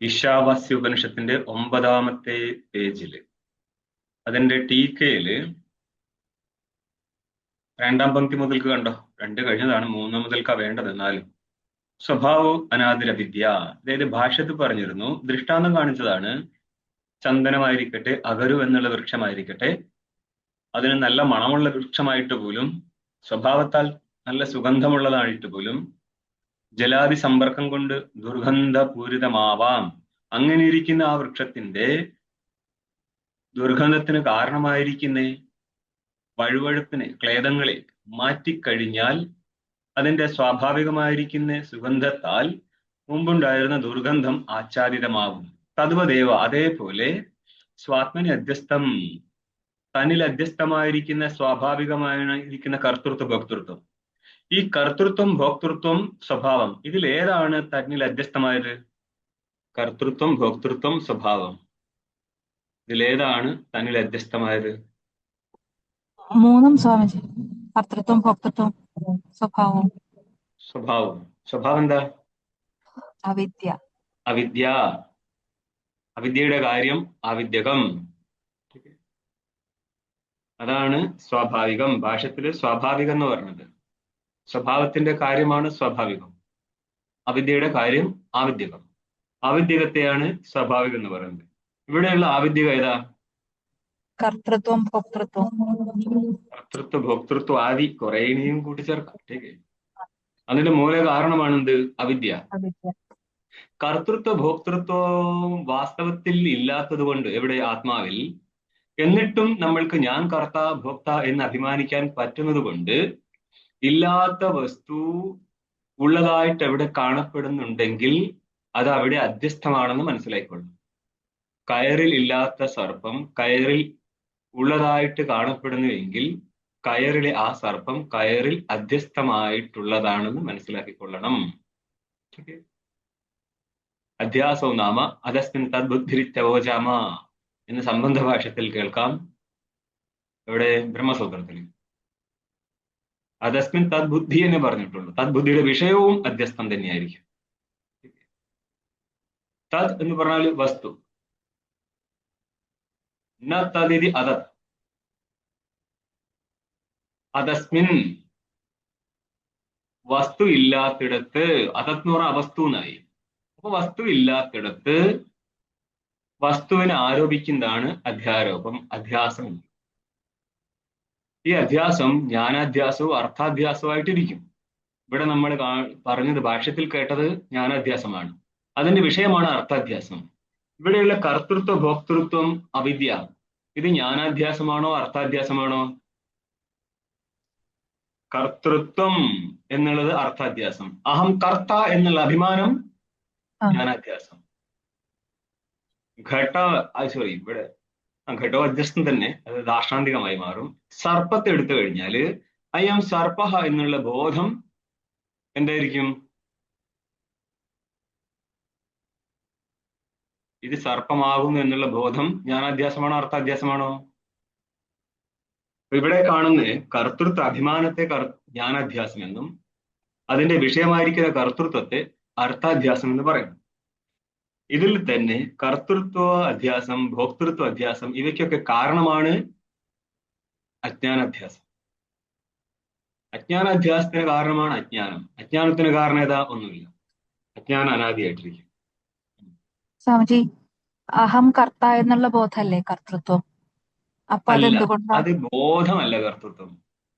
ഈശാവാസ്യ ഉപനിഷത്തിന്റെ 9ാമത്തെ പേജില് അതിന്റെ ടീക്കയില് 2ാം പങ്ക്തി മുതൽക്ക് കണ്ടോ, 2 കഴിഞ്ഞതാണ്, 3 മുതൽക്കാ വേണ്ടത്. 4 സ്വഭാവോ അനാദിര വിദ്യ. അതായത് ഭാഷ്യത്തിൽ പറഞ്ഞിരുന്നു, ദൃഷ്ടാന്തം കാണിച്ചതാണ്. ചന്ദനമായിരിക്കട്ടെ, അഗരു എന്നുള്ള വൃക്ഷമായിരിക്കട്ടെ, അതിന് നല്ല മണമുള്ള വൃക്ഷമായിട്ട് പോലും, സ്വഭാവത്താൽ നല്ല സുഗന്ധമുള്ളതായിട്ട് പോലും ജലാദി സമ്പർക്കം കൊണ്ട് ദുർഗന്ധപൂരിതമാവാം. അങ്ങനെ ഇരിക്കുന്ന ആ വൃക്ഷത്തിന്റെ ദുർഗന്ധത്തിന് കാരണമായിരിക്കുന്ന വഴുവഴുപ്പിനെ, ക്ലേദങ്ങളെ മാറ്റിക്കഴിഞ്ഞാൽ അതിന്റെ സ്വാഭാവികമായിരിക്കുന്ന സുഗന്ധത്താൽ മുമ്പുണ്ടായിരുന്ന ദുർഗന്ധം ആച്ഛാദിതമാകും. തദ്വദേവ, അതേപോലെ സ്വാത്മനി അധ്യസ്ഥം, തന്നിൽ അധ്യസ്ഥമായിരിക്കുന്ന സ്വാഭാവികമായിരിക്കുന്ന കർത്തൃത്വ ഭോക്തൃത്വം, ഈ കർത്തൃത്വം ഭോക്തൃത്വം സ്വഭാവം, ഇതിലേതാണ് തന്നിൽ അധ്യസ്ഥമായത്? കർത്തൃത്വം ഭോക്തൃത്വം സ്വഭാവം, ഇതിലേതാണ് തന്നിൽ അധ്യസ്ഥമായത്? 3 സ്വാമിജി. കർത്തൃത്വം, ഭോക്തൃത്വം, സ്വഭാവം. സ്വഭാവം. സ്വഭാവം എന്താ? അവിദ്യ. അവിദ്യ. അവിദ്യയുടെ കാര്യം അവിദ്യകം, അതാണ് സ്വാഭാവികം. ഭാഷ്യത്തില് സ്വാഭാവികം എന്ന് പറഞ്ഞത് സ്വഭാവത്തിന്റെ കാര്യമാണ് സ്വാഭാവികം. അവിദ്യയുടെ കാര്യം ആവിദ്യകം. ആവിദ്യകത്തെയാണ് സ്വാഭാവികം എന്ന് പറയുന്നത്. ഇവിടെയുള്ള ആവിദ്യകം ഏതാ? കർത്തൃത്വം, ഭോക്തൃത്വം. കർത്തൃത്വ ഭോക്തൃത്വ ആദി കുറെ ഇനിയും കൂട്ടിച്ചേർക്കാം. അതിന്റെ മൂല കാരണമാണെന്ത്? അവിദ്യ. കർത്തൃത്വ ഭോക്തൃത്വം വാസ്തവത്തിൽ ഇല്ലാത്തത് കൊണ്ട്, എവിടെ? ആത്മാവിൽ. എന്നിട്ടും നമ്മൾക്ക് ഞാൻ കർത്ത ഭോക്ത എന്ന് അഭിമാനിക്കാൻ പറ്റുന്നത് കൊണ്ട് ഇല്ലാത്ത വസ്തു ഉള്ളതായിട്ട് എവിടെ കാണപ്പെടുന്നുണ്ടെങ്കിൽ അത് അവിടെ അധ്യസ്ഥമാണെന്ന് മനസ്സിലായിക്കൊള്ളും. കയറിൽ ഇല്ലാത്ത സർപ്പം കയറിൽ ഉള്ളതായിട്ട് കാണപ്പെടുന്നുവെങ്കിൽ കയറിലെ ആ സർപ്പം കയറിൽ അധ്യസ്ഥമായിട്ടുള്ളതാണെന്ന് മനസ്സിലാക്കിക്കൊള്ളണം. അധ്യാസവും നാമ അധസ്മിൻ തദ്ബുദ്ധിരിത്യവോചാമ എന്ന് സംബന്ധ ഭാഷ്യത്തിൽ കേൾക്കാം. ഇവിടെ ബ്രഹ്മസൂത്രത്തിൽ അധസ്മിൻ തദ്ബുദ്ധി എന്ന് പറഞ്ഞിട്ടുള്ളൂ. തദ്ബുദ്ധിയുടെ വിഷയവും അധ്യസ്ഥം തന്നെയായിരിക്കും. തദ് എന്ന് പറഞ്ഞാൽ വസ്തു. ന തദിതി അതത്. അധസ്മിൻ വസ്തു ഇല്ലാത്തിടത്ത്, അതത് എന്ന് പറഞ്ഞാൽ അവസ്തു എന്നായി. അപ്പൊ വസ്തു ഇല്ലാത്തിടത്ത് വസ്തുവിനെ ആരോപിക്കുന്നതാണ് അധ്യാരോപം, അധ്യാസം. ഈ അധ്യാസം ജ്ഞാനാധ്യാസവും അർത്ഥാധ്യാസവുമായിട്ടിരിക്കും. ഇവിടെ നമ്മൾ പറഞ്ഞത്, ഭാഷ്യത്തിൽ കേട്ടത് ജ്ഞാനാധ്യാസമാണ്. അതിന്റെ വിഷയമാണ് അർത്ഥാധ്യാസം. ഇവിടെയുള്ള കർത്തൃത്വ ഭോക്തൃത്വം അവിദ്യ, ഇത് ജ്ഞാനാധ്യാസമാണോ അർത്ഥാധ്യാസമാണോ? കർത്തൃത്വം എന്നുള്ളത് അർത്ഥാധ്യാസം. അഹം കർത്ത എന്നുള്ള അഭിമാനം ജ്ഞാനാധ്യാസം. ഇവിടെ ഘടോധ്യസ്ഥം തന്നെ, അത് ദാർഷ്ടാന്തികമായി മാറും. സർപ്പത്തെ എടുത്തു കഴിഞ്ഞാൽ അയം സർപ്പ എന്നുള്ള ബോധം എന്തായിരിക്കും? ഇത് സർപ്പമാകുന്നു എന്നുള്ള ബോധം ജ്ഞാനാധ്യാസമാണോ അർത്ഥാധ്യാസമാണോ? ഇവിടെ കാണുന്ന കർത്തൃത്വ അഭിമാനത്തെ ജ്ഞാനാധ്യാസം എന്നും അതിന്റെ വിഷയമായിരിക്കുന്ന കർത്തൃത്വത്തെ അർത്ഥാധ്യാസം എന്ന് പറയുന്നു. ഇതിൽ തന്നെ കർത്തൃത്വ അധ്യാസം, ഭോക്തൃത്വ അധ്യാസം, ഇവയ്ക്കൊക്കെ കാരണമാണ് അജ്ഞാനാധ്യാസം. അജ്ഞാനാധ്യാസത്തിന് കാരണമാണ് അജ്ഞാനം. അജ്ഞാനത്തിന് കാരണം ഏതാ? ഒന്നുമില്ല. അജ്ഞാനം അനാദിയായിട്ടിരിക്കും. സ്വാമിജി, അഹം കർത്ത എന്നുള്ള ബോധമല്ലേ കർത്തൃത്വം? അപ്പൊ അതെന്തുകൊണ്ടാണ്? അത് ബോധമല്ല കർത്തൃത്വം.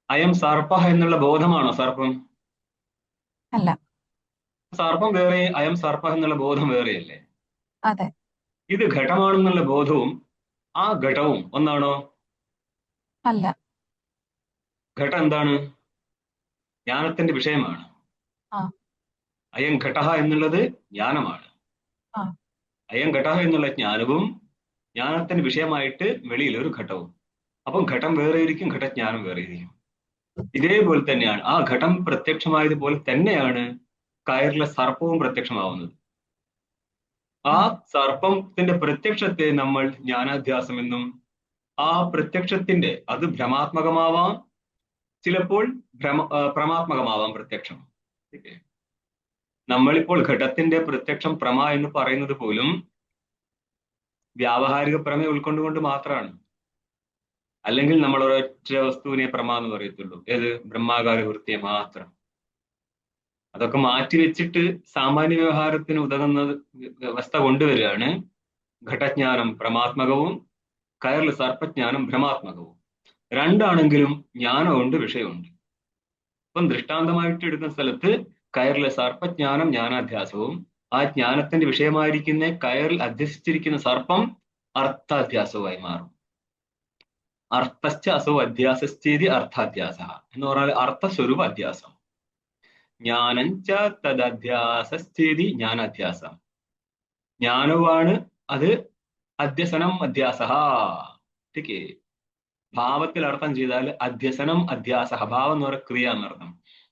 അയം സർപ്പ എന്നുള്ള ബോധമാണോ സർപ്പം? അല്ല. സർപ്പം വേറെ, അയം സർപ്പ എന്നുള്ള ബോധം വേറെയല്ലേ? അതെ. ഇത് ഘടമാണെന്നുള്ള ബോധവും ആ ഘടവും ഒന്നാണോ? അല്ല. ഘടം എന്താണ്? ജ്ഞാനത്തിന്റെ വിഷയമാണ്. അയം ഘടഹ എന്നുള്ളത് ജ്ഞാനമാണ്. അയം ഘടഹ എന്നുള്ള ജ്ഞാനവും ജ്ഞാനത്തിന് വിഷയമായിട്ട് വെളിയിലൊരു ഘടവും. അപ്പം ഘടം വേറെ ഇരിക്കും, ഘടജ്ഞാനം വേറെ ഇരിക്കും. ഇതേപോലെ തന്നെയാണ് ആ ഘടം പ്രത്യക്ഷമായതുപോലെ തന്നെയാണ് കയറിലെ സർപ്പവും പ്രത്യക്ഷമാവുന്നത്. ആ സർപ്പത്തിന്റെ പ്രത്യക്ഷത്തെ നമ്മൾ ജ്ഞാനാധ്യാസം എന്നും, ആ പ്രത്യക്ഷത്തിന്റെ, അത് ഭ്രമാത്മകമാവാം, ചിലപ്പോൾ ഭ്രമാത്മകമാവാം പ്രത്യക്ഷം. നമ്മളിപ്പോൾ ഘടത്തിന്റെ പ്രത്യക്ഷം പ്രമ എന്ന് പറയുന്നത് പോലും വ്യാവഹാരിക പ്രമേയം ഉൾക്കൊണ്ടുകൊണ്ട് മാത്രമാണ്. അല്ലെങ്കിൽ നമ്മൾ ഒരൊറ്റ വസ്തുവിനെ പ്രമ എന്ന് പറയത്തുള്ളൂ. ഏത്? ബ്രഹ്മാകാര വൃത്തിയെ മാത്രം. അതൊക്കെ മാറ്റി വെച്ചിട്ട് സാമാന്യ വ്യവഹാരത്തിന് ഉതകുന്ന വ്യവസ്ഥ കൊണ്ടുവരികയാണ് ഘടജ്ഞാനം പ്രമാത്മകവും കയറിൽ സർപ്പജ്ഞാനം ഭ്രമാത്മകവും. രണ്ടാണെങ്കിലും ജ്ഞാനമുണ്ട്, വിഷയമുണ്ട്. ഇപ്പം ദൃഷ്ടാന്തമായിട്ട് എടുക്കുന്ന സ്ഥലത്ത് കയറിലെ സർപ്പജ്ഞാനം ജ്ഞാനാധ്യാസവും ആ ജ്ഞാനത്തിന്റെ വിഷയമായിരിക്കുന്ന കയറിൽ അധ്യസിച്ചിരിക്കുന്ന സർപ്പം അർത്ഥാധ്യാസവുമായി മാറും. അർത്ഥശ്ച അസോ അധ്യാസശ്ചേതി അർത്ഥാധ്യാസ എന്ന് പറഞ്ഞാൽ അർത്ഥസ്വരൂപ അധ്യാസം. ജ്ഞാനഞ്ച തദധ്യാസശ്ചേതി ജ്ഞാനാധ്യാസം. ജ്ഞാനവുമാണ് അത് അധ്യസനം അധ്യാസ. ഓക്കെ, ഭാവത്തിൽ അർത്ഥം ചെയ്താൽ അധ്യസനം അധ്യാസ. ഭാവം എന്ന് പറയുന്ന ക്രിയ എന്നർത്ഥം.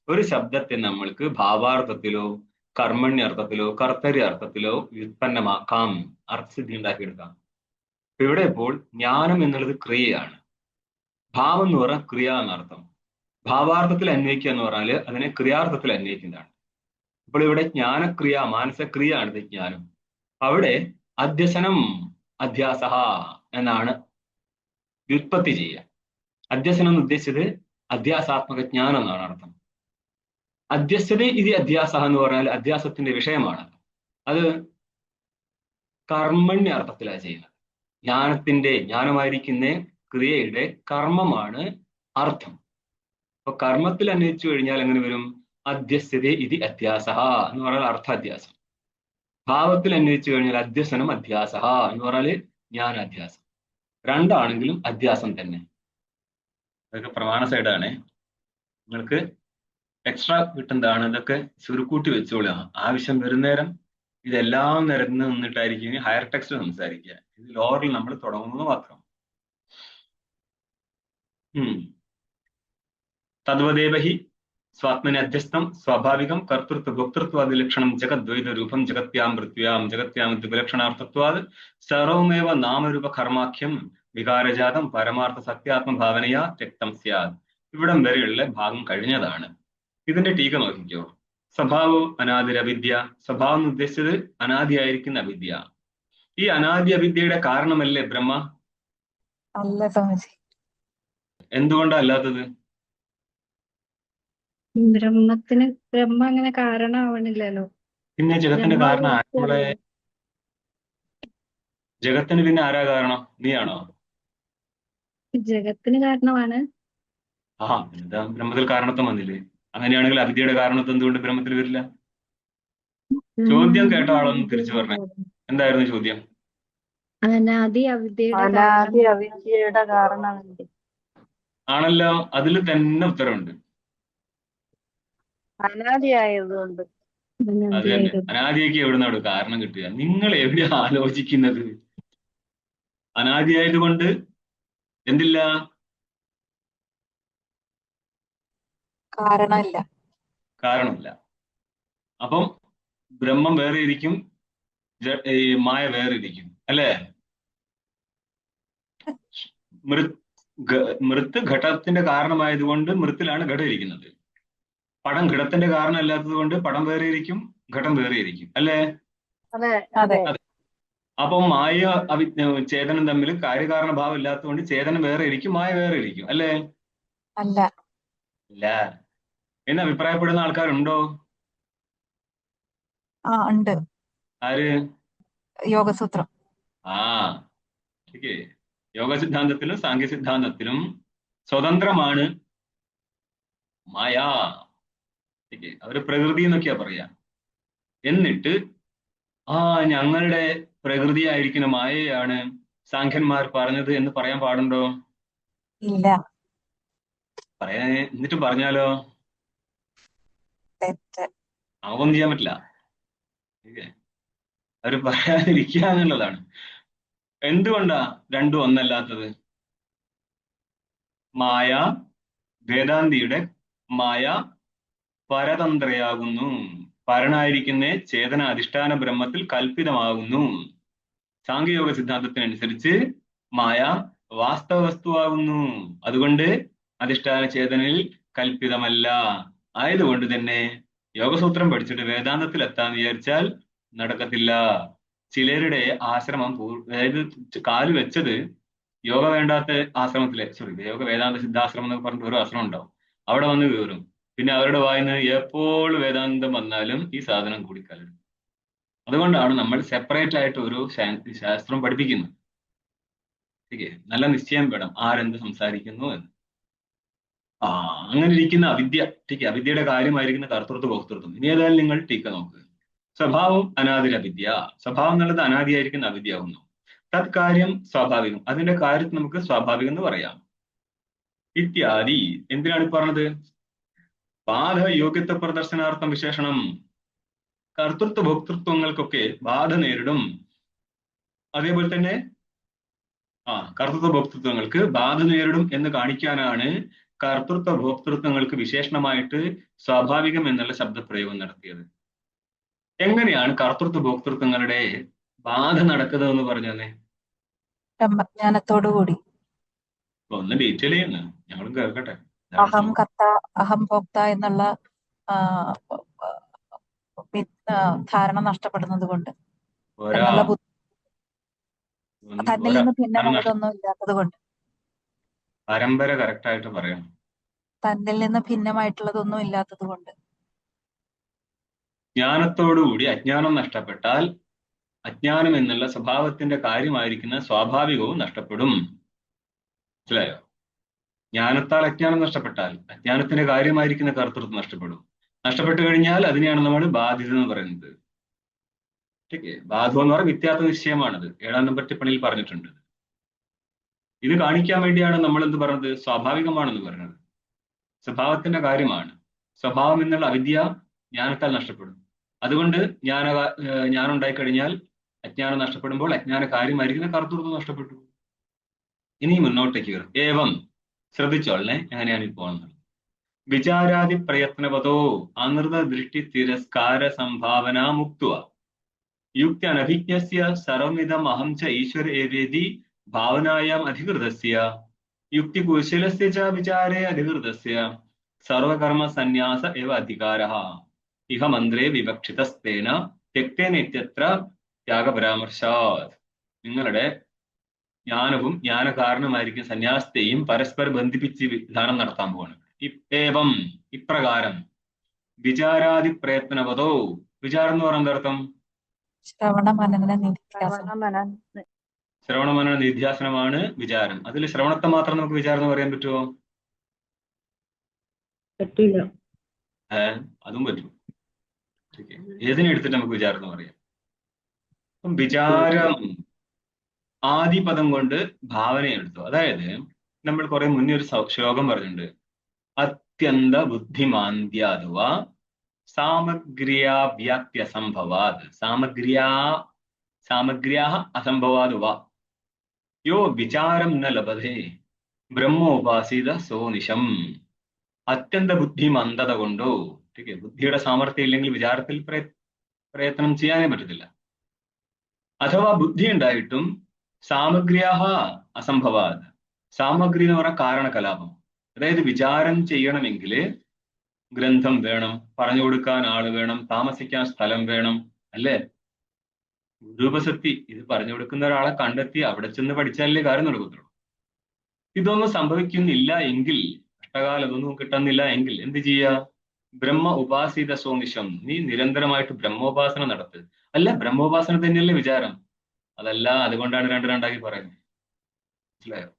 ഒരു ശബ്ദത്തെ നമ്മൾക്ക് ഭാവാർത്ഥത്തിലോ കർമ്മണ്യർത്ഥത്തിലോ കർത്തര്യ അർത്ഥത്തിലോ വ്യുത്പന്നമാക്കാം, അർത്ഥസിദ്ധി ഉണ്ടാക്കിയെടുക്കാം. ഇവിടെ ഇപ്പോൾ ജ്ഞാനം എന്നുള്ളത് ക്രിയയാണ്, ഭാവം എന്ന് പറഞ്ഞാൽ ക്രിയ എന്നർത്ഥം. ഭാവാർത്ഥത്തിൽ അന്വയിക്കുക എന്ന് പറഞ്ഞാൽ അതിനെ ക്രിയാർത്ഥത്തിൽ അന്വയിക്കുന്നതാണ്. അപ്പോൾ ഇവിടെ ജ്ഞാനക്രിയ മാനസക്രിയ ആണ് ജ്ഞാനം. അവിടെ അധ്യസനം അധ്യാസ എന്നാണ് വ്യുത്പത്തി ചെയ്യുക. അധ്യസനം എന്ന് ഉദ്ദേശിച്ചത് അധ്യാസാത്മക ജ്ഞാനം എന്നാണ് അർത്ഥം. അധ്യസ്ഥത ഇത് അധ്യാസ എന്ന് പറഞ്ഞാൽ അധ്യാസത്തിന്റെ വിഷയമാണ്. അത് കർമ്മണ്യ അർത്ഥത്തിലാണ് ചെയ്യുന്നത്. ജ്ഞാനമായിരിക്കുന്ന ക്രിയയുടെ കർമ്മമാണ് അർത്ഥം. അപ്പൊ കർമ്മത്തിൽ അന്വയിച്ചു കഴിഞ്ഞാൽ എങ്ങനെ വരും? അധ്യസ്ഥത ഇത് അധ്യാസ എന്ന് പറഞ്ഞാൽ അർത്ഥാധ്യാസം. ഭാവത്തിൽ അന്വയിച്ചു കഴിഞ്ഞാൽ അധ്യസനം അധ്യാസ എന്ന് പറഞ്ഞാൽ ജ്ഞാനാധ്യാസം. രണ്ടാണെങ്കിലും അധ്യാസം തന്നെ. അതൊക്കെ പ്രമാണ സൈഡാണ്. നിങ്ങൾക്ക് എക്സ്ട്രാ കിട്ടുന്നതാണ്. ഇതൊക്കെ ചുരുക്കൂട്ടി വെച്ചോളുക. ആവശ്യം വരുന്നേരം ഇതെല്ലാം നിരന്ന് നിന്നിട്ടായിരിക്കും ഹയർ ടെക്സ്റ്റ് സംസാരിക്കുക. ഇത് ലോവറിൽ നമ്മൾ തുടങ്ങുന്നത് മാത്രം. തദ്വദേവ ഹി സ്വാത്മനി അധ്യസ്ഥം സ്വാഭാവികം കർത്തൃത്വ ഭോക്തൃത്വാദി ലക്ഷണം ജഗദ്വൈത രൂപം ജഗത്യാം പൃഥ്വ്യാം ജഗത്യാം വിലക്ഷണാർത്ഥത്വാത് സർവമേവ നാമരൂപ കർമാഖ്യം വികാരജാതം പരമാർത്ഥ സത്യാത്മഭാവനയാ വ്യക്തം സ്യാദ്. ഇവിടം വരെയുള്ള ഭാഗം കഴിഞ്ഞതാണ്. ഇതിന്റെ ടീക നോക്കിക്കോ. സ്വഭാവം അനാദിര അവിദ്യ. സ്വഭാവം എന്ന് ഉദ്ദേശിച്ചത് അനാദിയായിരിക്കുന്ന അവിദ്യ. ഈ അനാദി അവിദ്യയുടെ കാരണമല്ലേ ബ്രഹ്മ? അല്ല സ്വാമിജി. എന്തുകൊണ്ടാ അല്ലാത്തത്? ബ്രഹ്മ അങ്ങനെ കാരണമാവണില്ലല്ലോ. പിന്നെ ജഗത്തിന്റെ കാരണം നമ്മളെ ജഗത്തിന് പിന്നെ ആരാ കാരണം? നീയാണോ? ജഗത്തിന് കാരണമാണ്. എന്താ ബ്രഹ്മത്തിൽ കാരണത്വം വന്നില്ലേ? അങ്ങനെയാണെങ്കിൽ അവിദ്യയുടെ കാരണത്വം എന്തുകൊണ്ട് ബ്രഹ്മത്തിൽ വരില്ല? ചോദ്യം കേട്ട ആളൊന്നും തിരിച്ചു പറഞ്ഞേ. എന്തായിരുന്നു ചോദ്യം? അനാദി അവിദ്യയുടെ കാരണം ആണല്ലോ, അതിൽ തന്നെ ഉത്തരവുണ്ട്. അനാദിയായതുകൊണ്ട്. അത് തന്നെ. അനാദിക്ക് എവിടുന്നാണ് കാരണം കിട്ടുക? നിങ്ങൾ എവിടെ ആലോചിക്കുന്നത്? അനാദിയായതുകൊണ്ട് എന്തില്ല? കാരണമില്ല. അപ്പം ബ്രഹ്മം വേറെ ഇരിക്കും, മായ വേറെ ഇരിക്കും, അല്ലേ? മൃത്ത് ഘടത്തിന്റെ കാരണമായതുകൊണ്ട് മൃത്തിലാണ് ഘടം ഇരിക്കുന്നത്. പടം ഘടത്തിന്റെ കാരണം അല്ലാത്തത് കൊണ്ട് പടം വേറെ ഇരിക്കും, ഘടം വേറെ ഇരിക്കും, അല്ലേ? അതെ. അപ്പം മായ ചേതനം തമ്മിൽ കാര്യകാരണഭാവം ഇല്ലാത്തതുകൊണ്ട് ചേതനം വേറെ ഇരിക്കും, മായ വേറെ ഇരിക്കും, അല്ലേ? ഇല്ല എന്ന് അഭിപ്രായപ്പെടുന്ന ആൾക്കാരുണ്ടോ? ഉണ്ട്. ആര്? യോഗസൂത്രം. യോഗ സിദ്ധാന്തത്തിലും സാങ്ക്യ സിദ്ധാന്തത്തിലും സ്വതന്ത്രമാണ് മായ. അവര് പ്രകൃതി എന്നൊക്കെയാ പറയാ. എന്നിട്ട് ഞങ്ങളുടെ പ്രകൃതിയായിരിക്കുന്ന മായയാണ് സാഖ്യന്മാർ പറഞ്ഞത് എന്ന് പറയാൻ പാടുണ്ടോ? ഇല്ല. എന്നിട്ട് പറഞ്ഞാലോ നമുക്കൊന്നും ചെയ്യാൻ പറ്റില്ല. അവര് പറയാതിരിക്കുക എന്നുള്ളതാണ്. എന്തുകൊണ്ടാ രണ്ടും ഒന്നല്ലാത്തത്? മായ, വേദാന്തിയുടെ മായ പരതന്ത്രയാകുന്നു. പരനായിരിക്കുന്ന ചേതന അധിഷ്ഠാന ബ്രഹ്മത്തിൽ കൽപ്പിതമാകുന്നു. സാങ്കേയോഗ സിദ്ധാന്തത്തിനനുസരിച്ച് മായ വാസ്തവ വസ്തുവാകുന്നു. അതുകൊണ്ട് അധിഷ്ഠാന ചേതനയിൽ കൽപ്പിതമല്ല. ആയതുകൊണ്ട് തന്നെ യോഗസൂത്രം പഠിച്ചിട്ട് വേദാന്തത്തിൽ എത്താന്ന് വിചാരിച്ചാൽ നടക്കത്തില്ല. ചിലരുടെ ആശ്രമം അതായത് കാല് വെച്ചത് യോഗ വേണ്ടാത്ത ആശ്രമത്തിലെ യോഗ വേദാന്ത സിദ്ധാശ്രമം എന്നൊക്കെ പറഞ്ഞിട്ട് ഒരു ആശ്രമം ഉണ്ടാവും. അവിടെ വന്ന് കയറും. പിന്നെ അവരുടെ വായിന്ന് എപ്പോൾ വേദാന്തം വന്നാലും ഈ സാധനം കൂടിക്കലരും. അതുകൊണ്ടാണ് നമ്മൾ സെപ്പറേറ്റ് ആയിട്ട് ഒരു ശാസ്ത്രം പഠിപ്പിക്കുന്നത്. നല്ല നിശ്ചയം വേണം ആരെന്ത് സംസാരിക്കുന്നു എന്ന്. അങ്ങനെ ഇരിക്കുന്ന അവിദ്യ, അവിദ്യയുടെ കാര്യമായിരിക്കുന്ന കർത്തൃത്വ ഭോക്തൃത്വം. ഇനി ഏതായാലും നിങ്ങൾ ടീക്ക നോക്കുക. സ്വഭാവം അനാദിരവിദ്യ. സ്വഭാവം എന്നുള്ളത് അനാദിയായിരിക്കുന്ന അവിദ്യയാകുന്നു. തത്കാര്യം സ്വാഭാവികം. അതിന്റെ കാര്യത്തിൽ നമുക്ക് സ്വാഭാവികം എന്ന് പറയാം. ഇത്യാദി എന്തിനാണ് പറഞ്ഞത്? ബാധ യോഗ്യത്വ പ്രദർശനാർത്ഥം വിശേഷണം. കർത്തൃത്വ ഭോക്തൃത്വങ്ങൾക്കൊക്കെ ബാധ നേരിടും. അതേപോലെ തന്നെ കർത്തൃത്വ ഭോക്തൃത്വങ്ങൾക്ക് ബാധ നേരിടും എന്ന് കാണിക്കാനാണ് കർത്തൃത്വ ഭോക്തൃത്വങ്ങൾക്ക് വിശേഷണമായിട്ട് സ്വാഭാവികം എന്നുള്ള ശബ്ദപ്രയോഗം നടത്തിയത്. എങ്ങനെയാണ് കർത്തൃത്വ ഭോക്തൃത്വങ്ങളുടെ ബാധ നടക്കുന്നതെന്ന് പറഞ്ഞേ? ബ്രഹ്മജ്ഞാനത്തോടുകൂടി. ഒന്ന് ഡീറ്റെയിൽ ചെയ്യുന്നു, ഞങ്ങളും കേൾക്കട്ടെ. അഹം കർത്ത അഹം ഭോക്ത എന്നുള്ള ധാരണ നഷ്ടപ്പെടുന്നത് കൊണ്ട്, തന്നിൽ നിന്ന് ഭിന്നമായതൊന്നും ഇല്ലാത്തത് കൊണ്ട്. പരമ്പര കറക്റ്റ് ആയിട്ട് പറയണം. തന്നിൽ നിന്ന് ഭിന്നമായിട്ടുള്ളതൊന്നും ഇല്ലാത്തത് കൊണ്ട്. ജ്ഞാനത്തോടുകൂടി അജ്ഞാനം നഷ്ടപ്പെട്ടാൽ അജ്ഞാനം എന്നുള്ള സ്വഭാവത്തിന്റെ കാര്യമായിരിക്കുന്ന സ്വാഭാവികവും നഷ്ടപ്പെടും. മനസ്സിലായോ? ജ്ഞാനത്താൽ അജ്ഞാനം നഷ്ടപ്പെട്ടാൽ അജ്ഞാനത്തിന്റെ കാര്യമായിരിക്കുന്ന കർത്തൃത്വം നഷ്ടപ്പെടും. നഷ്ടപ്പെട്ടു കഴിഞ്ഞാൽ അതിനെയാണ് നമ്മൾ ബാധിത എന്ന് പറയുന്നത്. ബാധു എന്ന് പറഞ്ഞാൽ വിദ്യാർത്ഥ നിശ്ചയമാണത്. 7-ാം നമ്പർ ടിപ്പണിയിൽ പറഞ്ഞിട്ടുണ്ട്. ഇത് കാണിക്കാൻ വേണ്ടിയാണ് നമ്മൾ എന്ത് പറഞ്ഞത്? സ്വാഭാവികമാണെന്ന് പറഞ്ഞത്. സ്വഭാവത്തിന്റെ കാര്യമാണ്. സ്വഭാവം എന്നുള്ള അവിദ്യ ജ്ഞാനത്താൽ നഷ്ടപ്പെടും. അതുകൊണ്ട് ജ്ഞാനം ഉണ്ടായിക്കഴിഞ്ഞാൽ അജ്ഞാനം നഷ്ടപ്പെടുമ്പോൾ അജ്ഞാന കാര്യമായിരിക്കുന്ന കർത്തൃത്വം നഷ്ടപ്പെട്ടു. ഇനി മുന്നോട്ടേക്ക് വരും. ഏവം ശ്രദ്ധിച്ചോളനെ, എങ്ങനെയാണ് ഈ പോകുന്നത്? വിചാരാദി പ്രയത്നവതോ അനൃത ദൃഷ്ടി തിരസ്കാര സംഭാവന മുക്തുവ യുക്തി അനഭിജ്ഞസ്യ സർവമിതം അഹം ച ഈശ്വര ഏവേദി ഭാവനായാം അധികൃതസ്യ യുക്തി കുശലസ്യ ച വിചാരേ അധികൃതസ്യ സർവകർമ്മ സന്യാസ എവ അധികാരഃ ഇഹ മന്ത്രേ വിവക്ഷിതസ്തേന തെക്തേന ഇത്യത്ര ത്യാഗപരാമർശാത്. നിങ്ങളുടെ ജ്ഞാനവും ജ്ഞാനകാരണമായിരിക്കും സന്യാസത്തെയും പരസ്പരം ബന്ധിപ്പിച്ച് വിധാനം നടത്താൻ പോവാണ്. ഏവം ഇപ്രകാരം വിചാരാദി പ്രയത്നവതോ. വിചാരം എന്ന് പറയുന്നത് അർത്ഥം ശ്രവണ മനന നിധ്യാസനമാണ് വിചാരം. അതിൽ ശ്രവണത്തെ മാത്രം നമുക്ക് വിചാരം എന്ന് പറയാൻ പറ്റുമോ? പറ്റില്ല. അതും പറ്റും. ഏതിനെ എടുത്തിട്ട് നമുക്ക് വിചാരം എന്ന് പറയാം? വിചാരം ആദിപദം കൊണ്ട് ഭാവന എടുത്തു. അതായത് നമ്മൾ കുറെ മുന്നേ ഒരു ശ്ലോകം പറഞ്ഞിട്ടുണ്ട്. അത്യന്ത ബുദ്ധിമാന്ദ്യാതുവ സാമഗ്ര്യാവ്യാപ്യസംഭവാത് സാമഗ്ര്യാ അസംഭവാതുവ യോ വിചാരം ന ലഭതേ ബ്രഹ്മോപാസീത സോനിശം. അത്യന്ത ബുദ്ധിമന്ദത കൊണ്ടോ, ബുദ്ധിയുടെ സാമർഥ്യം ഇല്ലെങ്കിൽ വിചാരത്തിൽ പ്രയത്നം ചെയ്യാനേ പറ്റത്തില്ല. അഥവാ ബുദ്ധി ഉണ്ടായിട്ടും സാമഗ്ര്യാഹ അസംഭവാത്. സാമഗ്രി എന്ന് പറഞ്ഞാൽ കാരണകലാപം. അതായത് വിചാരം ചെയ്യണമെങ്കിൽ ഗ്രന്ഥം വേണം, പറഞ്ഞു കൊടുക്കാൻ ആള് വേണം, താമസിക്കാൻ സ്ഥലം വേണം, അല്ലേ? രൂപസക്തി ഇത് പറഞ്ഞു കൊടുക്കുന്ന ഒരാളെ കണ്ടെത്തി അവിടെ ചെന്ന് പഠിച്ചാലേ കാര്യം നടക്കത്തുള്ളൂ. ഇതൊന്നും സംഭവിക്കുന്നില്ല എങ്കിൽ, കഷ്ടകാലം ഇതൊന്നും കിട്ടുന്നില്ല എങ്കിൽ എന്ത് ചെയ്യുക? ബ്രഹ്മ ഉപാസിത സോനിശം. നീ നിരന്തരമായിട്ട് ബ്രഹ്മോപാസന നടത്ത്. അല്ല, ബ്രഹ്മോപാസന തന്നെയല്ലേ വിചാരം? അതല്ല, അതുകൊണ്ടാണ് രണ്ടാക്കി പറയുന്നത്. മനസ്സിലായോ?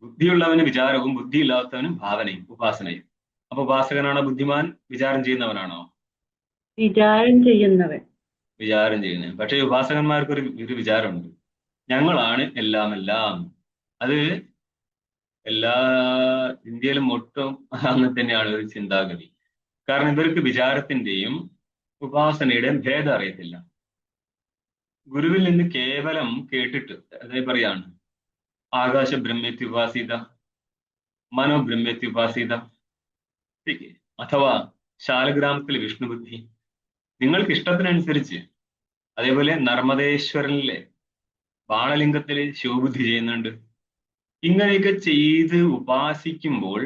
ബുദ്ധിയുള്ളവന് വിചാരവും ബുദ്ധിയില്ലാത്തവനും ഭാവനയും ഉപാസനയും. അപ്പൊ ഉപാസകനാണോ ബുദ്ധിമാൻ? വിചാരം ചെയ്യുന്നവനാണോ? വിചാരം ചെയ്യുന്നവൻ. വിചാരം ചെയ്യുന്നത്. പക്ഷേ ഉപാസകന്മാർക്ക് ഒരു വിചാരമുണ്ട്. ഞങ്ങളാണ് എല്ലാം. അത് എല്ലാ ഇന്ത്യയിലും ഒട്ടും അങ്ങനെ തന്നെയാണ് ഒരു ചിന്താഗതി. കാരണം ഇവർക്ക് വിചാരത്തിന്റെയും ഉപാസനയുടെയും ഭേദം അറിയത്തില്ല. ഗുരുവിൽ നിന്ന് കേവലം കേട്ടിട്ട് അതേ പറയാണ് ആകാശ ബ്രഹ്മേത്യുപാസീത, മനോബ്രഹ്മേത്യുപാസീത, അഥവാ ശാലഗ്രാമത്തിലെ വിഷ്ണുബുദ്ധി. നിങ്ങൾക്ക് ഇഷ്ടത്തിനനുസരിച്ച്. അതേപോലെ നർമ്മദേശ്വരനിലെ ബാണലിംഗത്തില് ശിവബുദ്ധി ചെയ്യുന്നുണ്ട്. ഇങ്ങനെയൊക്കെ ചെയ്ത് ഉപാസിക്കുമ്പോൾ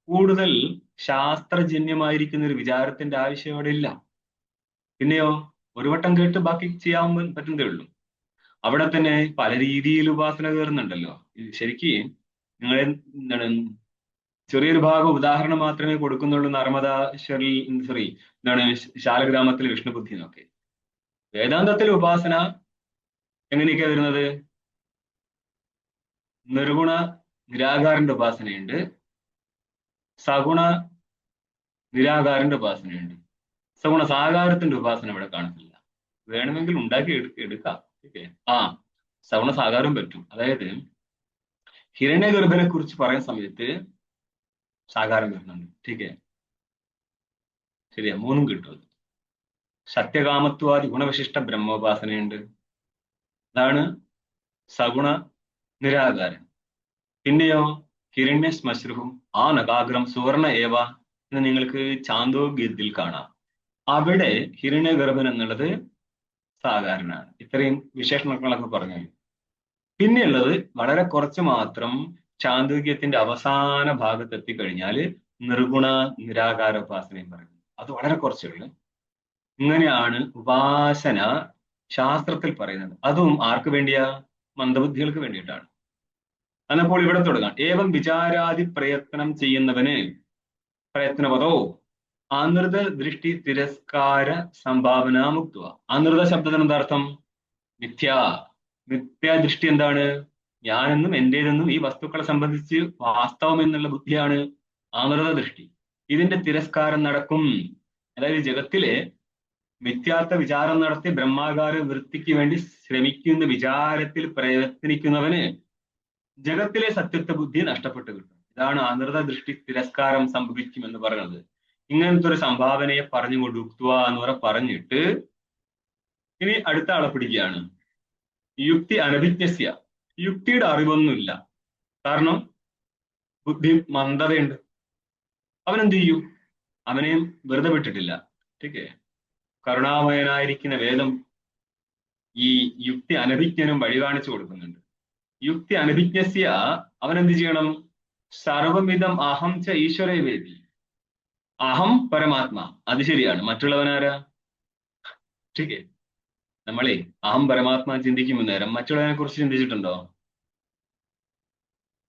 കൂടുതൽ ശാസ്ത്രജന്യമായിരിക്കുന്ന ഒരു വിചാരത്തിന്റെ ആവശ്യം അവിടെ ഇല്ല. പിന്നെയോ ഒരു വട്ടം കേട്ട് ബാക്കി ചെയ്യാൻ പറ്റുന്നതേ ഉള്ളൂ. അവിടെ തന്നെ പല രീതിയിൽ ഉപാസന കയറുന്നുണ്ടല്ലോ. ശരിക്കും നിങ്ങളെ എന്താണ് ചെറിയൊരു ഭാഗം ഉദാഹരണം മാത്രമേ കൊടുക്കുന്നുള്ളൂ. നർമ്മദാശ്വരിൽ എന്താണ് ശാലഗ്രാമത്തിലെ വിഷ്ണുബുദ്ധി എന്നൊക്കെ. വേദാന്തത്തിലെ ഉപാസന എങ്ങനെയൊക്കെയാ വരുന്നത്? നിർഗുണ നിരാകാരന്റെ ഉപാസനയുണ്ട്, സഗുണ നിരാകാരന്റെ ഉപാസനയുണ്ട്. സഗുണ സാകാരത്തിന്റെ ഉപാസന ഇവിടെ കാണുന്നില്ല. വേണമെങ്കിൽ ഉണ്ടാക്കി എടുക്കാം. സഗുണ സാകാരം പറ്റും. അതായത് ഹിരണ്യഗർഭനെ കുറിച്ച് പറയുന്ന സമയത്ത് സാകാരം വരുന്നുണ്ട്. ശരിയാ, മൂന്നും കിട്ടും. സത്യകാമത്വാദി ഗുണവിശിഷ്ട ബ്രഹ്മോപാസനയുണ്ട്. അതാണ് സഗുണ നിരാകാരൻ. പിന്നെയോ ഹിരണ്യ ശ്മശ്രുവും ആ നഗാഗ്രം സുവർണ ഏവ എന്ന് നിങ്ങൾക്ക് ചാന്തോഗ്യത്തിൽ കാണാം. അവിടെ ഹിരണ്യഗർഭൻ എന്നുള്ളത് സാകാരനാണ്. ഇത്രയും വിശേഷണങ്ങളൊക്കെ പറഞ്ഞു. പിന്നെയുള്ളത് വളരെ കുറച്ച് മാത്രം ചാന്തോഗ്യത്തിന്റെ അവസാന ഭാഗത്ത് എത്തിക്കഴിഞ്ഞാൽ നിർഗുണ നിരാകാര ഉപാസനയും പറയുന്നു. അത് വളരെ കുറച്ചുള്ളൂ. ഇങ്ങനെയാണ് ഉപാസന ശാസ്ത്രത്തിൽ പറയുന്നത്. അതും ആർക്ക് വേണ്ടിയാ? മന്ദബുദ്ധികൾക്ക് വേണ്ടിയിട്ടാണ്. എന്നപ്പോൾ ഇവിടെ തുടങ്ങാം. ഏവം വിചാരാദി പ്രയത്നം ചെയ്യുന്നവന് പ്രയത്നപദോ അനൃത ദൃഷ്ടി തിരസ്കാര സംഭാവന മുക്തുവ. അനൃത ശബ്ദത്തിന് എന്താർത്ഥം? മിഥ്യാദൃഷ്ടി. എന്താണ്? ഞാനെന്നും എന്റേതെന്നും ഈ വസ്തുക്കളെ സംബന്ധിച്ച് വാസ്തവം എന്നുള്ള ബുദ്ധിയാണ് അനൃത ദൃഷ്ടി. ഇതിന്റെ തിരസ്കാരം നടക്കും. അതായത് ജഗത്തിലെ മിഥ്യാർത്ഥ വിചാരം നടത്തി ബ്രഹ്മാകാര വൃത്തിക്ക് വേണ്ടി ശ്രമിക്കുന്ന വിചാരത്തിൽ പ്രയത്നിക്കുന്നവന് ജഗത്തിലെ സത്യത്വ ബുദ്ധി നഷ്ടപ്പെട്ടു കിട്ടും. ഇതാണ് അനൃത ദൃഷ്ടി തിരസ്കാരം സംഭവിക്കുമെന്ന് പറയുന്നത്. ഇങ്ങനത്തെ ഒരു സംഭാവനയെ പറഞ്ഞു കൊടുക്കുക എന്ന് പറഞ്ഞിട്ട് ഇനി അടുത്ത ആളെ പിടിക്കുകയാണ്. യുക്തി അനഭിജ്ഞസ്യ. യുക്തിയുടെ അറിവൊന്നുമില്ല. കാരണം ബുദ്ധി മന്ദതയുണ്ട്. അവനെന്ത് ചെയ്യും? അവനെയും വെറുതെ വിട്ടിട്ടില്ല. കരുണാമയനായിരിക്കുന്ന വേദം ഈ യുക്തി അനഭിജ്ഞനും വഴി കാണിച്ചു കൊടുക്കുന്നുണ്ട്. യുക്തി അനഭിജ്ഞസ്യ അവനെന്ത് ചെയ്യണം? സർവമിതം അഹം ച ഈശ്വരേ വേദി. അഹം പരമാത്മാ. അത് ശരിയാണ്. മറ്റുള്ളവനാരാ? നമ്മളെ അഹം പരമാത്മാ ചിന്തിക്കും നേരം മറ്റുള്ളവനെ കുറിച്ച് ചിന്തിച്ചിട്ടുണ്ടോ?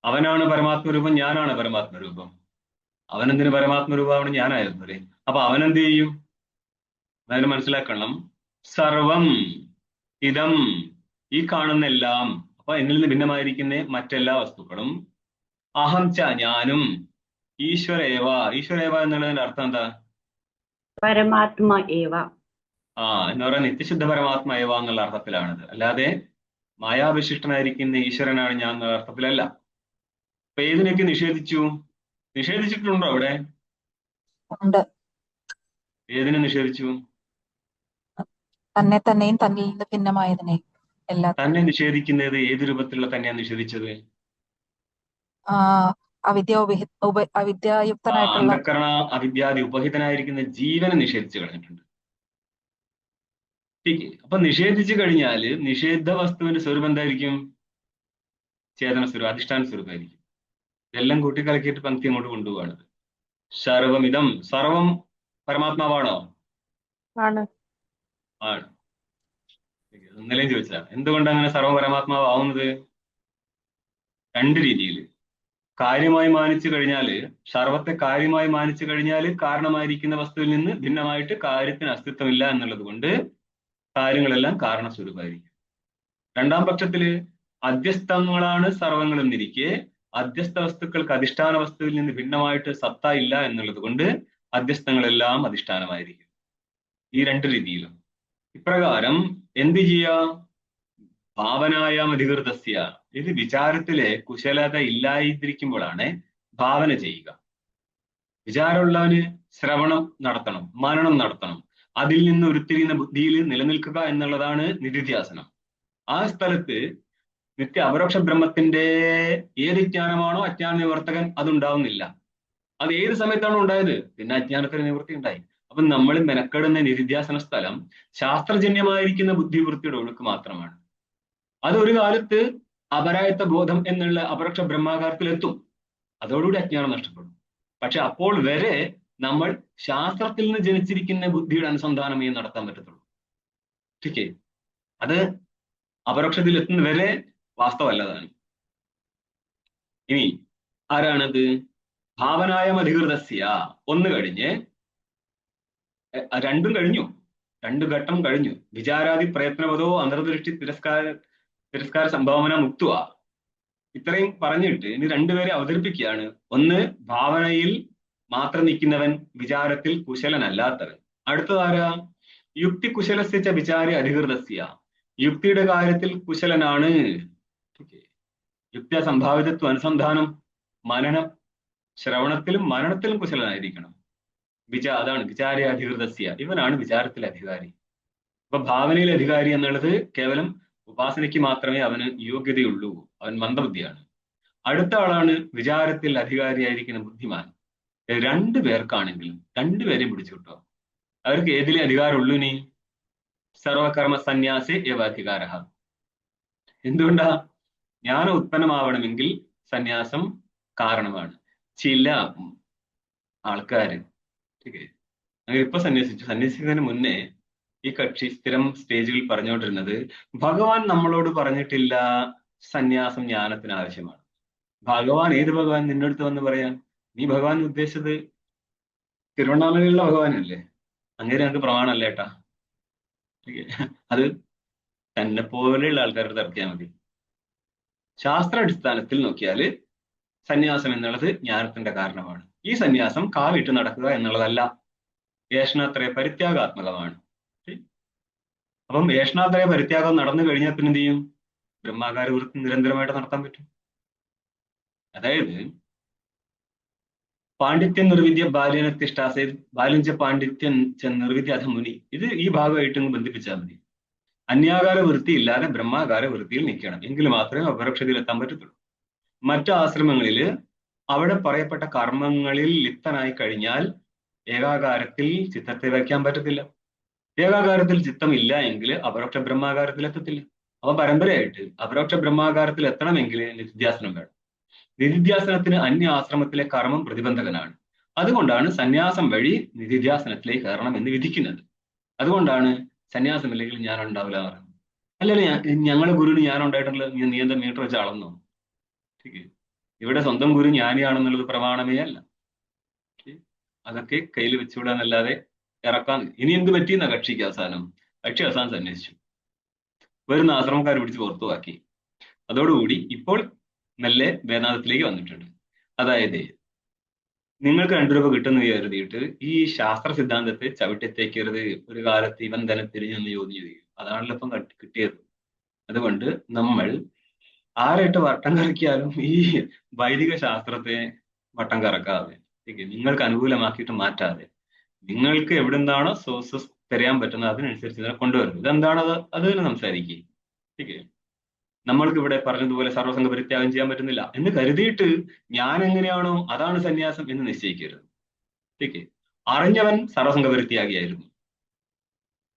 അവനാണ് പരമാത്മരൂപം, ഞാനാണ് പരമാത്മരൂപം. അവനെന്തിന് പരമാത്മരൂപമാണ്? ഞാനായിരുന്നു അല്ലേ. അപ്പൊ അവനെന്ത് ചെയ്യും? അതിന് മനസ്സിലാക്കണം. സർവം ഇതം, ഈ കാണുന്ന എല്ലാം, അപ്പൊ എന്നിൽ നിന്ന് ഭിന്നമായിരിക്കുന്ന മറ്റെല്ലാ വസ്തുക്കളും, അഹം ച ഞാനും, ഈശ്വരേവ. ഈശ്വരേവ എന്നുള്ളതിന്റെ അർത്ഥം എന്താ? പരമാത്മ ഏവ. എന്ന് പറയാൻ നിത്യശുദ്ധ പരമാത്മ ഏവ എന്നുള്ള അർത്ഥത്തിലാണിത്. അല്ലാതെ മായാവിശിഷ്ടനായിരിക്കുന്ന ഈശ്വരനാണ് ഞാൻ എന്നുള്ള അർത്ഥത്തിലല്ല. അപ്പൊ ഏതിനൊക്കെ നിഷേധിച്ചിട്ടുണ്ടോ അവിടെ? ഏതിനെ നിഷേധിച്ചു? തന്നെയും തന്നിൽ നിന്ന് ഭിന്നമായതിനെയും. തന്നെ നിഷേധിക്കുന്നത് ഏത് രൂപത്തിലുള്ള തന്നെയാണ് നിഷേധിച്ചത്? അവിദ്യായുക്തനായിട്ടുള്ള അന്ധക്കരണ അവിദ്യാദി ഉപഹിതനായിരിക്കുന്ന ജീവനെ നിഷേധിച്ചു കളഞ്ഞിട്ടുണ്ട്. അപ്പൊ നിഷേധിച്ചു കഴിഞ്ഞാല് നിഷേധ വസ്തുവിന്റെ സ്വരൂപം എന്തായിരിക്കും? ചേതന സ്വരൂപം, അധിഷ്ഠാന സ്വരൂപമായിരിക്കും. ഇതെല്ലാം കൂട്ടിക്കലക്കിയിട്ട് പങ്ക്തി അങ്ങോട്ട് കൊണ്ടുപോവാണ്. സർവമിതം, സർവം പരമാത്മാവാണോ? ആണ്. ഇന്നലെയും ചോദിച്ചതാണ്. എന്തുകൊണ്ട് അങ്ങനെ സർവ പരമാത്മാവ് ആവുന്നത്? രണ്ട് രീതിയിൽ. കാര്യമായി മാനിച്ചു കഴിഞ്ഞാല്, സർവത്തെ കാര്യമായി മാനിച്ചു കഴിഞ്ഞാല് കാരണമായിരിക്കുന്ന വസ്തുവിൽ നിന്ന് ഭിന്നമായിട്ട് കാര്യത്തിന് അസ്തിത്വമില്ല എന്നുള്ളത് കൊണ്ട് കാര്യങ്ങളെല്ലാം കാരണസ്വരൂപമായിരിക്കും. രണ്ടാം പക്ഷത്തില് അധ്യസ്ഥങ്ങളാണ് സർവങ്ങൾ എന്നിരിക്കെ അധ്യസ്ഥ വസ്തുക്കൾക്ക് അധിഷ്ഠാന വസ്തുവിൽ നിന്ന് ഭിന്നമായിട്ട് സത്ത ഇല്ല എന്നുള്ളത് കൊണ്ട് അധ്യസ്ഥങ്ങളെല്ലാം അധിഷ്ഠാനമായിരിക്കും. ഈ രണ്ട് രീതിയിലും. ഇപ്രകാരം എന്ത് ചെയ്യാ? ഭാവനായാം അധികൃതസ്യ. ഇത് വിചാരത്തിലെ കുശലത ഇല്ലാതിരിക്കുമ്പോഴാണ് ഭാവന ചെയ്യുക. വിചാരമുള്ളവന് ശ്രവണം നടത്തണം, മനനം നടത്തണം. അതിൽ നിന്ന് ഉരുത്തിരിയുന്ന ബുദ്ധിയിൽ നിലനിൽക്കുക എന്നുള്ളതാണ് നിധിധ്യാസനം. ആ സ്ഥലത്ത് നിത്യ അപരോക്ഷ ബ്രഹ്മത്തിന്റെ ഏത് ജ്ഞാനമാണോ അജ്ഞാന നിവർത്തകൻ അതുണ്ടാവുന്നില്ല. അത് ഏത് സമയത്താണോ ഉണ്ടായത്? പിന്നെ അജ്ഞാനത്തിന് നിവൃത്തി ഉണ്ടായി. അപ്പം നമ്മൾ മെനക്കെടുന്ന നിധിധ്യാസന സ്ഥലം ശാസ്ത്രജന്യമായിരിക്കുന്ന ബുദ്ധിവൃത്തിയുടെ ഒഴുക്ക് മാത്രമാണ്. അതൊരു കാലത്ത് അപരായത്ത ബോധം എന്നുള്ള അപരോക്ഷ ബ്രഹ്മാകാരത്തിലെത്തും. അതോടുകൂടി അജ്ഞാനം നഷ്ടപ്പെടും. പക്ഷെ അപ്പോൾ വരെ നമ്മൾ ശാസ്ത്രത്തിൽ നിന്ന് ജനിച്ചിരിക്കുന്ന ബുദ്ധിയുടെ അനുസന്ധാനമേ നടത്താൻ പറ്റത്തുള്ളൂ. ഓക്കെ, അത് അപരോക്ഷത്തിൽ എത്തുന്ന വരെ വാസ്തവല്ലതാണ്. ഇനി ആരാണത്? ഭാവനായം അധികൃതസ്യ. ഒന്ന് കഴിഞ്ഞ് രണ്ടും കഴിഞ്ഞു, രണ്ടു ഘട്ടം കഴിഞ്ഞു. വിചാരാദി പ്രയത്നവതോ അന്തർദൃഷ്ടി തിരസ്കാര സംഭാവന മുക്തുവ. ഇത്രയും പറഞ്ഞിട്ട് ഇനി രണ്ടുപേരെ അവതരിപ്പിക്കുകയാണ്. ഒന്ന്, ഭാവനയിൽ മാത്രം നിൽക്കുന്നവൻ, വിചാരത്തിൽ കുശലനല്ലാത്തവൻ. അടുത്തതാരാ? യുക്തി കുശലസ്യ വിചാരി അധികൃതസ്യ. യുക്തിയുടെ കാര്യത്തിൽ കുശലനാണ്. യുക്തി സംഭാവിതത്വം, അനുസന്ധാനം, മനനം, ശ്രവണത്തിലും മനനത്തിലും കുശലനായിരിക്കണം. അതാണ് വിചാര അധികൃതസ്യ. ഇവനാണ് വിചാരത്തിൽ അധികാരി. അപ്പൊ ഭാവനയിൽ അധികാരി എന്നുള്ളത് കേവലം ഉപാസനയ്ക്ക് മാത്രമേ അവന് യോഗ്യതയുള്ളൂ. അവൻ മന്ദബുദ്ധിയാണ്. അടുത്ത ആളാണ് വിചാരത്തിൽ അധികാരിയായിരിക്കുന്ന ബുദ്ധിമാൻ. രണ്ടുപേർക്കാണെങ്കിലും രണ്ടുപേരെയും പിടിച്ചു കിട്ടോ. അവർക്ക് ഏതിലെ അധികാരമുള്ളൂ? ഇനി സർവകർമ്മ സന്യാസി ഏവ അധികാര. എന്തുകൊണ്ടാ? ജ്ഞാനം ഉത്പന്നമാവണമെങ്കിൽ സന്യാസം കാരണമാണ്. ചില ആൾക്കാര് അങ്ങനെ ഇപ്പൊ സന്യസിക്കുന്നതിന് മുന്നേ ഈ കക്ഷി സ്ഥിരം സ്റ്റേജുകളിൽ പറഞ്ഞുകൊണ്ടിരുന്നത്, ഭഗവാൻ നമ്മളോട് പറഞ്ഞിട്ടില്ല സന്യാസം ജ്ഞാനത്തിന് ആവശ്യമാണ്. ഭഗവാൻ, ഏത് ഭഗവാൻ നിന്റെ അടുത്ത് വന്ന് പറയാൻ? നീ ഭഗവാൻ ഉദ്ദേശിച്ചത് തിരുവണ്ണാമലയിലുള്ള ഭഗവാനല്ലേ? അങ്ങനെ ഞങ്ങൾക്ക് പ്രമാണമല്ല ഏട്ടാ. അത് തന്നെ പോലെയുള്ള ആൾക്കാരുടെ തർക്കിയാൽ മതി. ശാസ്ത്രാടിസ്ഥാനത്തിൽ നോക്കിയാൽ സന്യാസം എന്നുള്ളത് ജ്ഞാനത്തിന്റെ കാരണമാണ്. ഈ സന്യാസം കാവിട്ട് നടക്കുക എന്നുള്ളതല്ല, ഏഷണാത്രയ പരിത്യാഗാത്മകമാണ്. അപ്പം ഏഷണാത്രയ പരിത്യാഗം നടന്നു കഴിഞ്ഞാൽ പിന്നെ എന്ത് ചെയ്യും? ബ്രഹ്മാകാര വൃത്തി നിരന്തരമായിട്ട് നടത്താൻ പറ്റും. അതായത് പാണ്ഡിത്യം നിർവിദ്യ ബാല്യന തിഷ്ടാസേ ബാല്യഞ്ച പാണ്ഡിത്യം നിർവിദ്യ അധ മുനി. ഇത് ഈ ഭാഗമായിട്ട് ബന്ധിപ്പിച്ചാൽ മതി. അന്യാകാര വൃത്തി ഇല്ലാതെ ബ്രഹ്മാകാര വൃത്തിയിൽ നിൽക്കണം, എങ്കിൽ മാത്രമേ അപരോക്ഷതയിൽ എത്താൻ പറ്റത്തുള്ളൂ. മറ്റു ആശ്രമങ്ങളിൽ അവിടെ പറയപ്പെട്ട കർമ്മങ്ങളിൽ ലിപ്തനായി കഴിഞ്ഞാൽ ഏകാകാരത്തിൽ ചിത്തത്തെ വയ്ക്കാൻ പറ്റത്തില്ല. ഏകാകാരത്തിൽ ചിത്തം ഇല്ല എങ്കിൽ അപരോക്ഷ ബ്രഹ്മാകാരത്തിൽ എത്തത്തില്ല. അപ്പൊ പരമ്പരയായിട്ട് അപരോക്ഷ ബ്രഹ്മാകാരത്തിൽ എത്തണമെങ്കിൽ നിധിധ്യാസനം വേണം. നിധിധ്യാസനത്തിന് അന്യ ആശ്രമത്തിലെ കർമ്മം പ്രതിബന്ധകനാണ്. അതുകൊണ്ടാണ് സന്യാസം വഴി നിധിധ്യാസനത്തിലേക്ക് കയറണം എന്ന് വിധിക്കുന്നത്. അതുകൊണ്ടാണ് സന്യാസം ഇല്ലെങ്കിൽ ഞാൻ ഉണ്ടാവില്ല എന്ന് പറയുന്നത്. അല്ലല്ലേ, ഞങ്ങളുടെ ഗുരുവിന് ഞാൻ ഉണ്ടായിട്ടുള്ള നീ എന്താ മീറ്റർ വെച്ച് അളന്നോ? ഇവിടെ സ്വന്തം ഗുരു ജ്ഞാനിയാണെന്നുള്ളത് പ്രമാണമേ അല്ല. അതൊക്കെ കയ്യിൽ വെച്ചുവിടാന്നല്ലാതെ ഇറക്കാൻ. ഇനി എന്ത് പറ്റിയെന്ന കക്ഷിക്ക് അവസാനം? കക്ഷി അവസാനം സന്യസിച്ചു, വരുന്ന ആശ്രമക്കാർ പിടിച്ച് പുറത്തുവാക്കി. അതോടുകൂടി ഇപ്പോൾ മെല്ലെ വേദാന്തത്തിലേക്ക് വന്നിട്ടുണ്ട്. അതായത് നിങ്ങൾക്ക് 2 രൂപ കിട്ടുന്ന കരുതിയിട്ട് ഈ ശാസ്ത്ര സിദ്ധാന്തത്തെ ചവിട്ടിത്തേക്കരുത്. ഒരു കാലത്ത് ഇവൻ തന്നെ തിരിഞ്ഞെന്ന് ചോദ്യം ചെയ്യും. അതാണല്ലോ ഇപ്പം കിട്ടിയത്. അതുകൊണ്ട് നമ്മൾ ആരായിട്ട് വട്ടം കറക്കിയാലും ഈ വൈദിക ശാസ്ത്രത്തെ വട്ടം കറക്കാതെ, നിങ്ങൾക്ക് അനുകൂലമാക്കിയിട്ട് മാറ്റാതെ, നിങ്ങൾക്ക് എവിടുന്നാണോ സോഴ്സസ് തിരയാൻ പറ്റുന്നത് അതിനനുസരിച്ച് ഇതിനെ കൊണ്ടുവരും. ഇതെന്താണത് അത് തന്നെ സംസാരിക്കുക. നമ്മൾക്ക് ഇവിടെ പറഞ്ഞതുപോലെ സർവ്വസംഘ പരിത്യാഗം ചെയ്യാൻ പറ്റുന്നില്ല എന്ന് കരുതിയിട്ട് ഞാൻ എങ്ങനെയാണോ അതാണ് സന്യാസം എന്ന് നിശ്ചയിക്കരുത്. അറിഞ്ഞവൻ സർവ്വസംഘ പരിത്യാഗിയായിരുന്നു.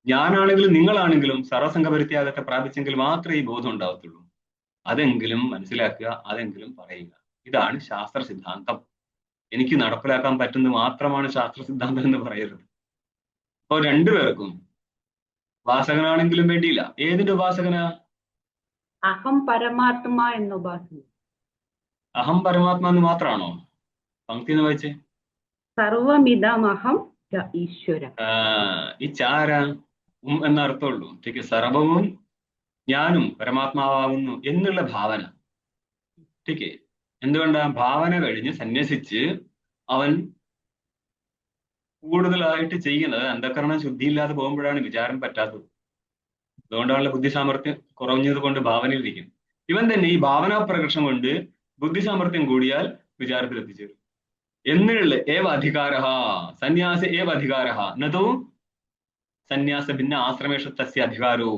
ഞാനാണെങ്കിലും നിങ്ങളാണെങ്കിലും സർവ്വസംഘ പരിത്യാഗത്തെ പ്രാപിച്ചെങ്കിൽ മാത്രമേ ഈ ബോധം ഉണ്ടാവത്തുള്ളൂ. അതെങ്കിലും മനസ്സിലാക്കുക, അതെങ്കിലും പറയുക. ഇതാണ് ശാസ്ത്ര സിദ്ധാന്തം. എനിക്ക് നടപ്പിലാക്കാൻ പറ്റുന്നത് മാത്രമാണ് ശാസ്ത്ര സിദ്ധാന്തം എന്ന് പറയരുത്. അപ്പോൾ രണ്ടുപേർക്കും ഉപാസകനാണെങ്കിലും വേണ്ടിയില്ല. ഏതിന്റെ ഉപാസകനാ? അഹം പരമാത്മാ എന്ന ഉപാസന. അഹം പരമാത്മാ എന്ന് മാത്രമാണോ? പങ്ക്തി എന്ന് വായിച്ചേ. സർവമിതമഹം ഈശ്വര. ഈ ചാര എന്ന അർത്ഥമുള്ളൂ. സർവവും ഞാനും പരമാത്മാവാകുന്നു എന്നുള്ള ഭാവന. എന്തുകൊണ്ടാ? ഭാവന കഴിഞ്ഞ് സന്യസിച്ച് അവൻ കൂടുതലായിട്ട് ചെയ്യുന്നത് അന്ധകരണ ശുദ്ധിയില്ലാതെ പോകുമ്പോഴാണ് വിചാരം പറ്റാത്തത്. അതുകൊണ്ടാണല്ലോ ബുദ്ധി സാമർത്ഥ്യം കുറഞ്ഞത് കൊണ്ട് ഭാവനയിലിരിക്കും. ഇവൻ തന്നെ ഈ ഭാവനാ പ്രകർഷം കൊണ്ട് ബുദ്ധി സാമർത്ഥ്യം കൂടിയാൽ വിചാരത്തിൽ എത്തിച്ചേരും. എന്നുള്ള ഏവ അധികാര സന്യാസ ഏവ അധികാര നതോ സന്യാസ ഭിന്ന ആശ്രമേഷു തസ്യ അധികാരോ.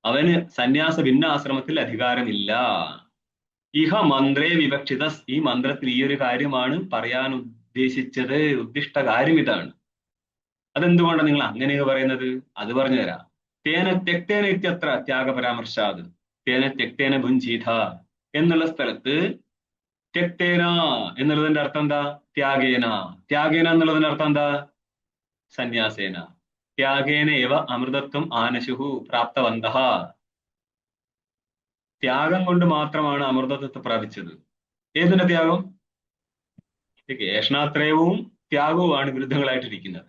അവന് സന്യാസ ഭിന്ന ആശ്രമത്തിൽ അധികാരമില്ല. ഇഹ മന്ത്രേ വിവക്ഷിത. ഈ മന്ത്രത്തിൽ ഈ ഒരു കാര്യമാണ് പറയാൻ ഉദ്ദേശിച്ചത്. ഉദ്ദിഷ്ട കാര്യം ഇതാണ്. അതെന്തുകൊണ്ടാണ് നിങ്ങൾ അങ്ങനെയൊക്കെ പറയുന്നത്? അത് പറഞ്ഞുതരാം. തേന തെക്തേന ഇത്യത്ര, ത്യാഗ പരാമർശാത് തേന തെക്തേന ഭുഞ്ചീത എന്നുള്ള സ്ഥലത്ത് ത്യക്തേന എന്നുള്ളതിന്റെ അർത്ഥം എന്താ? ത്യാഗേന. ത്യാഗേന എന്നുള്ളതിന്റെ അർത്ഥം എന്താ? സന്യാസേന. ത്യാഗേന ഏവ അമൃതത്വം ആനശുഹു പ്രാപ്തവന്തഃ. ത്യാഗം കൊണ്ട് മാത്രമാണ് അമൃതത്വത്തെ പ്രാപിച്ചത്. ഏതിന്റെ ത്യാഗം? ഏഷണാത്രയവും ത്യാഗവുമാണ് വിരുദ്ധങ്ങളായിട്ടിരിക്കുന്നത്.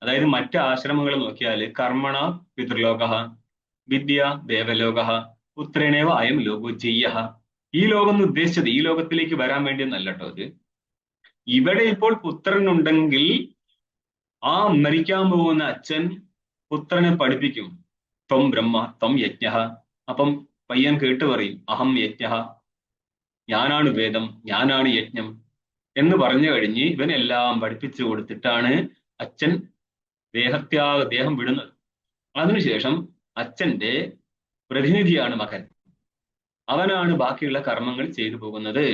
അതായത് മറ്റ് ആശ്രമങ്ങൾ നോക്കിയാൽ കർമ്മണ പിതൃലോക, വിദ്യ ദേവലോക, പുത്രേണേവ അയം ലോകോ ജയ്യ. ഈ ലോകം എന്ന് ഉദ്ദേശിച്ചത് ഈ ലോകത്തിലേക്ക് വരാൻ വേണ്ടി ഒന്നല്ല കേട്ടോ അത്. ഇവിടെ ഇപ്പോൾ പുത്രനുണ്ടെങ്കിൽ ആ മരിക്കാൻ പോകുന്ന അച്ഛൻ പുത്രനെ പഠിപ്പിക്കും, ത്വം ബ്രഹ്മ ത്വം യജ്ഞ. അപ്പം പയ്യൻ കേട്ട് പറയും, അഹം യജ്ഞ, ഞാനാണ് വേദം, ഞാനാണ് യജ്ഞം എന്ന് പറഞ്ഞു കഴിഞ്ഞ് ഇവനെല്ലാം പഠിപ്പിച്ചു കൊടുത്തിട്ടാണ് അച്ഛൻ ദേഹം വിടുന്നത്. അതിനുശേഷം അച്ഛന്റെ പ്രതിനിധിയാണ് മകൻ, അവനാണ് ബാക്കിയുള്ള കർമ്മങ്ങൾ ചെയ്തു പോകുന്നത്.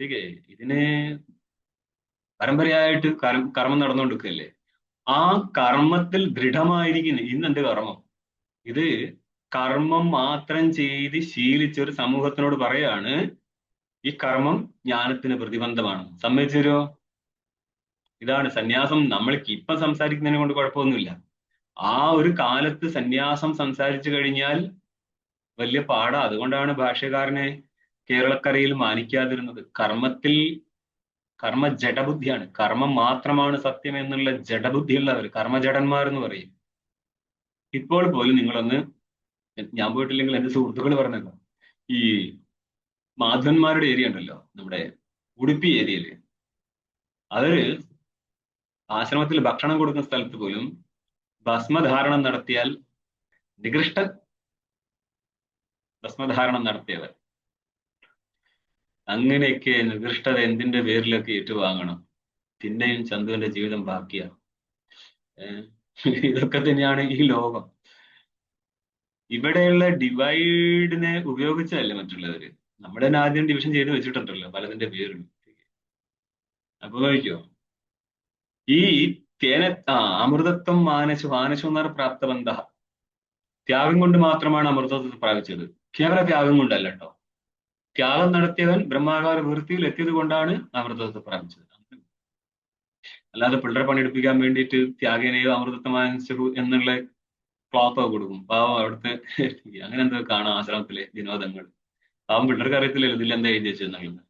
ശരിയേ? ഇതിന് പരമ്പരയായിട്ട് കർമ്മം നടന്നുകൊണ്ടിരിക്കുകയല്ലേ. ആ കർമ്മത്തിൽ ദൃഢമായിരിക്കുന്നു. ഇന്നെന്ത് കർമ്മം? ഇത് കർമ്മം മാത്രം ചെയ്ത് ശീലിച്ച ഒരു സമൂഹത്തിനോട് പറയാണ് ഈ കർമ്മം ജ്ഞാനത്തിന് പ്രതിബന്ധമാണ്. സമ്മതിച്ചു തരുമോ? ഇതാണ് സന്യാസം. നമ്മൾക്ക് ഇപ്പം സംസാരിക്കുന്നതിനെ കൊണ്ട് കുഴപ്പമൊന്നുമില്ല. ആ ഒരു കാലത്ത് സന്യാസം സംസാരിച്ചു കഴിഞ്ഞാൽ വലിയ പാടാ. അതുകൊണ്ടാണ് ഭാഷ്യകാരനെ കേരളക്കരയിൽ മാനിക്കാതിരുന്നത്. കർമ്മ ജഡബുദ്ധിയാണ്. കർമ്മം മാത്രമാണ് സത്യം എന്നുള്ള ജഡബുദ്ധിയുള്ളവർ കർമ്മജടന്മാർ എന്ന് പറയും. ഇപ്പോൾ പോലും നിങ്ങളൊന്ന്, ഞാൻ പോയിട്ടില്ലെങ്കിൽ എന്റെ സുഹൃത്തുക്കൾ പറഞ്ഞല്ലോ, ഈ മാധവന്മാരുടെ ഏരിയ ഉണ്ടല്ലോ, നമ്മുടെ ഉടുപ്പി ഏരിയയില്, അവര് ആശ്രമത്തിൽ ഭക്ഷണം കൊടുക്കുന്ന സ്ഥലത്ത് പോലും ഭസ്മധാരണം നടത്തിയാൽ നികൃഷ്ട ഭസ്മധാരണം നടത്തിയവർ, അങ്ങനെയൊക്കെ നികൃഷ്ടത എന്തിന്റെ പേരിലൊക്കെ ഏറ്റുവാങ്ങണം? പിന്നെയും ചന്തുവിന്റെ ജീവിതം ബാക്കിയാ. ഇതൊക്കെ തന്നെയാണ് ഈ ലോകം. ഇവിടെയുള്ള ഡിവൈഡിനെ ഉപയോഗിച്ചല്ലേ മറ്റുള്ളവര്. നമ്മൾ തന്നെ ആദ്യം ഡിവിഷൻ ചെയ്ത് വെച്ചിട്ടുണ്ടല്ലോ പലതിന്റെ പേരിൽ. അപ്പൊ നോക്കിയോ, ഈ അമൃതത്വം മാനശം എന്ന് പറഞ്ഞ പ്രാപ്തബന്ധ, ത്യാഗം കൊണ്ട് മാത്രമാണ് അമൃതത്വത്തെ പ്രാപിച്ചത്. കേവല ത്യാഗം കൊണ്ടല്ല കേട്ടോ. ത്യാഗം നടത്തിയവൻ ബ്രഹ്മാകാര വൃത്തിയിൽ എത്തിയത് കൊണ്ടാണ് അമൃതത്വത്തെ പ്രാപിച്ചത്. അല്ലാതെ പിള്ളേരെ പണിയെടുപ്പിക്കാൻ വേണ്ടിയിട്ട് ത്യാഗേനയോ അമൃതത്വമാനു എന്നുള്ള ക്ലോത്തൊക്കെ കൊടുക്കും. പാവം അവിടുത്തെ അങ്ങനെ എന്തോ കാണാം ആശ്രമത്തിലെ വിനോദങ്ങൾ. പാവം പിള്ളേർക്ക് അറിയത്തില്ലല്ലോ ഇതിലെന്താ എഴുതി വെച്ചെന്നുള്ളത്.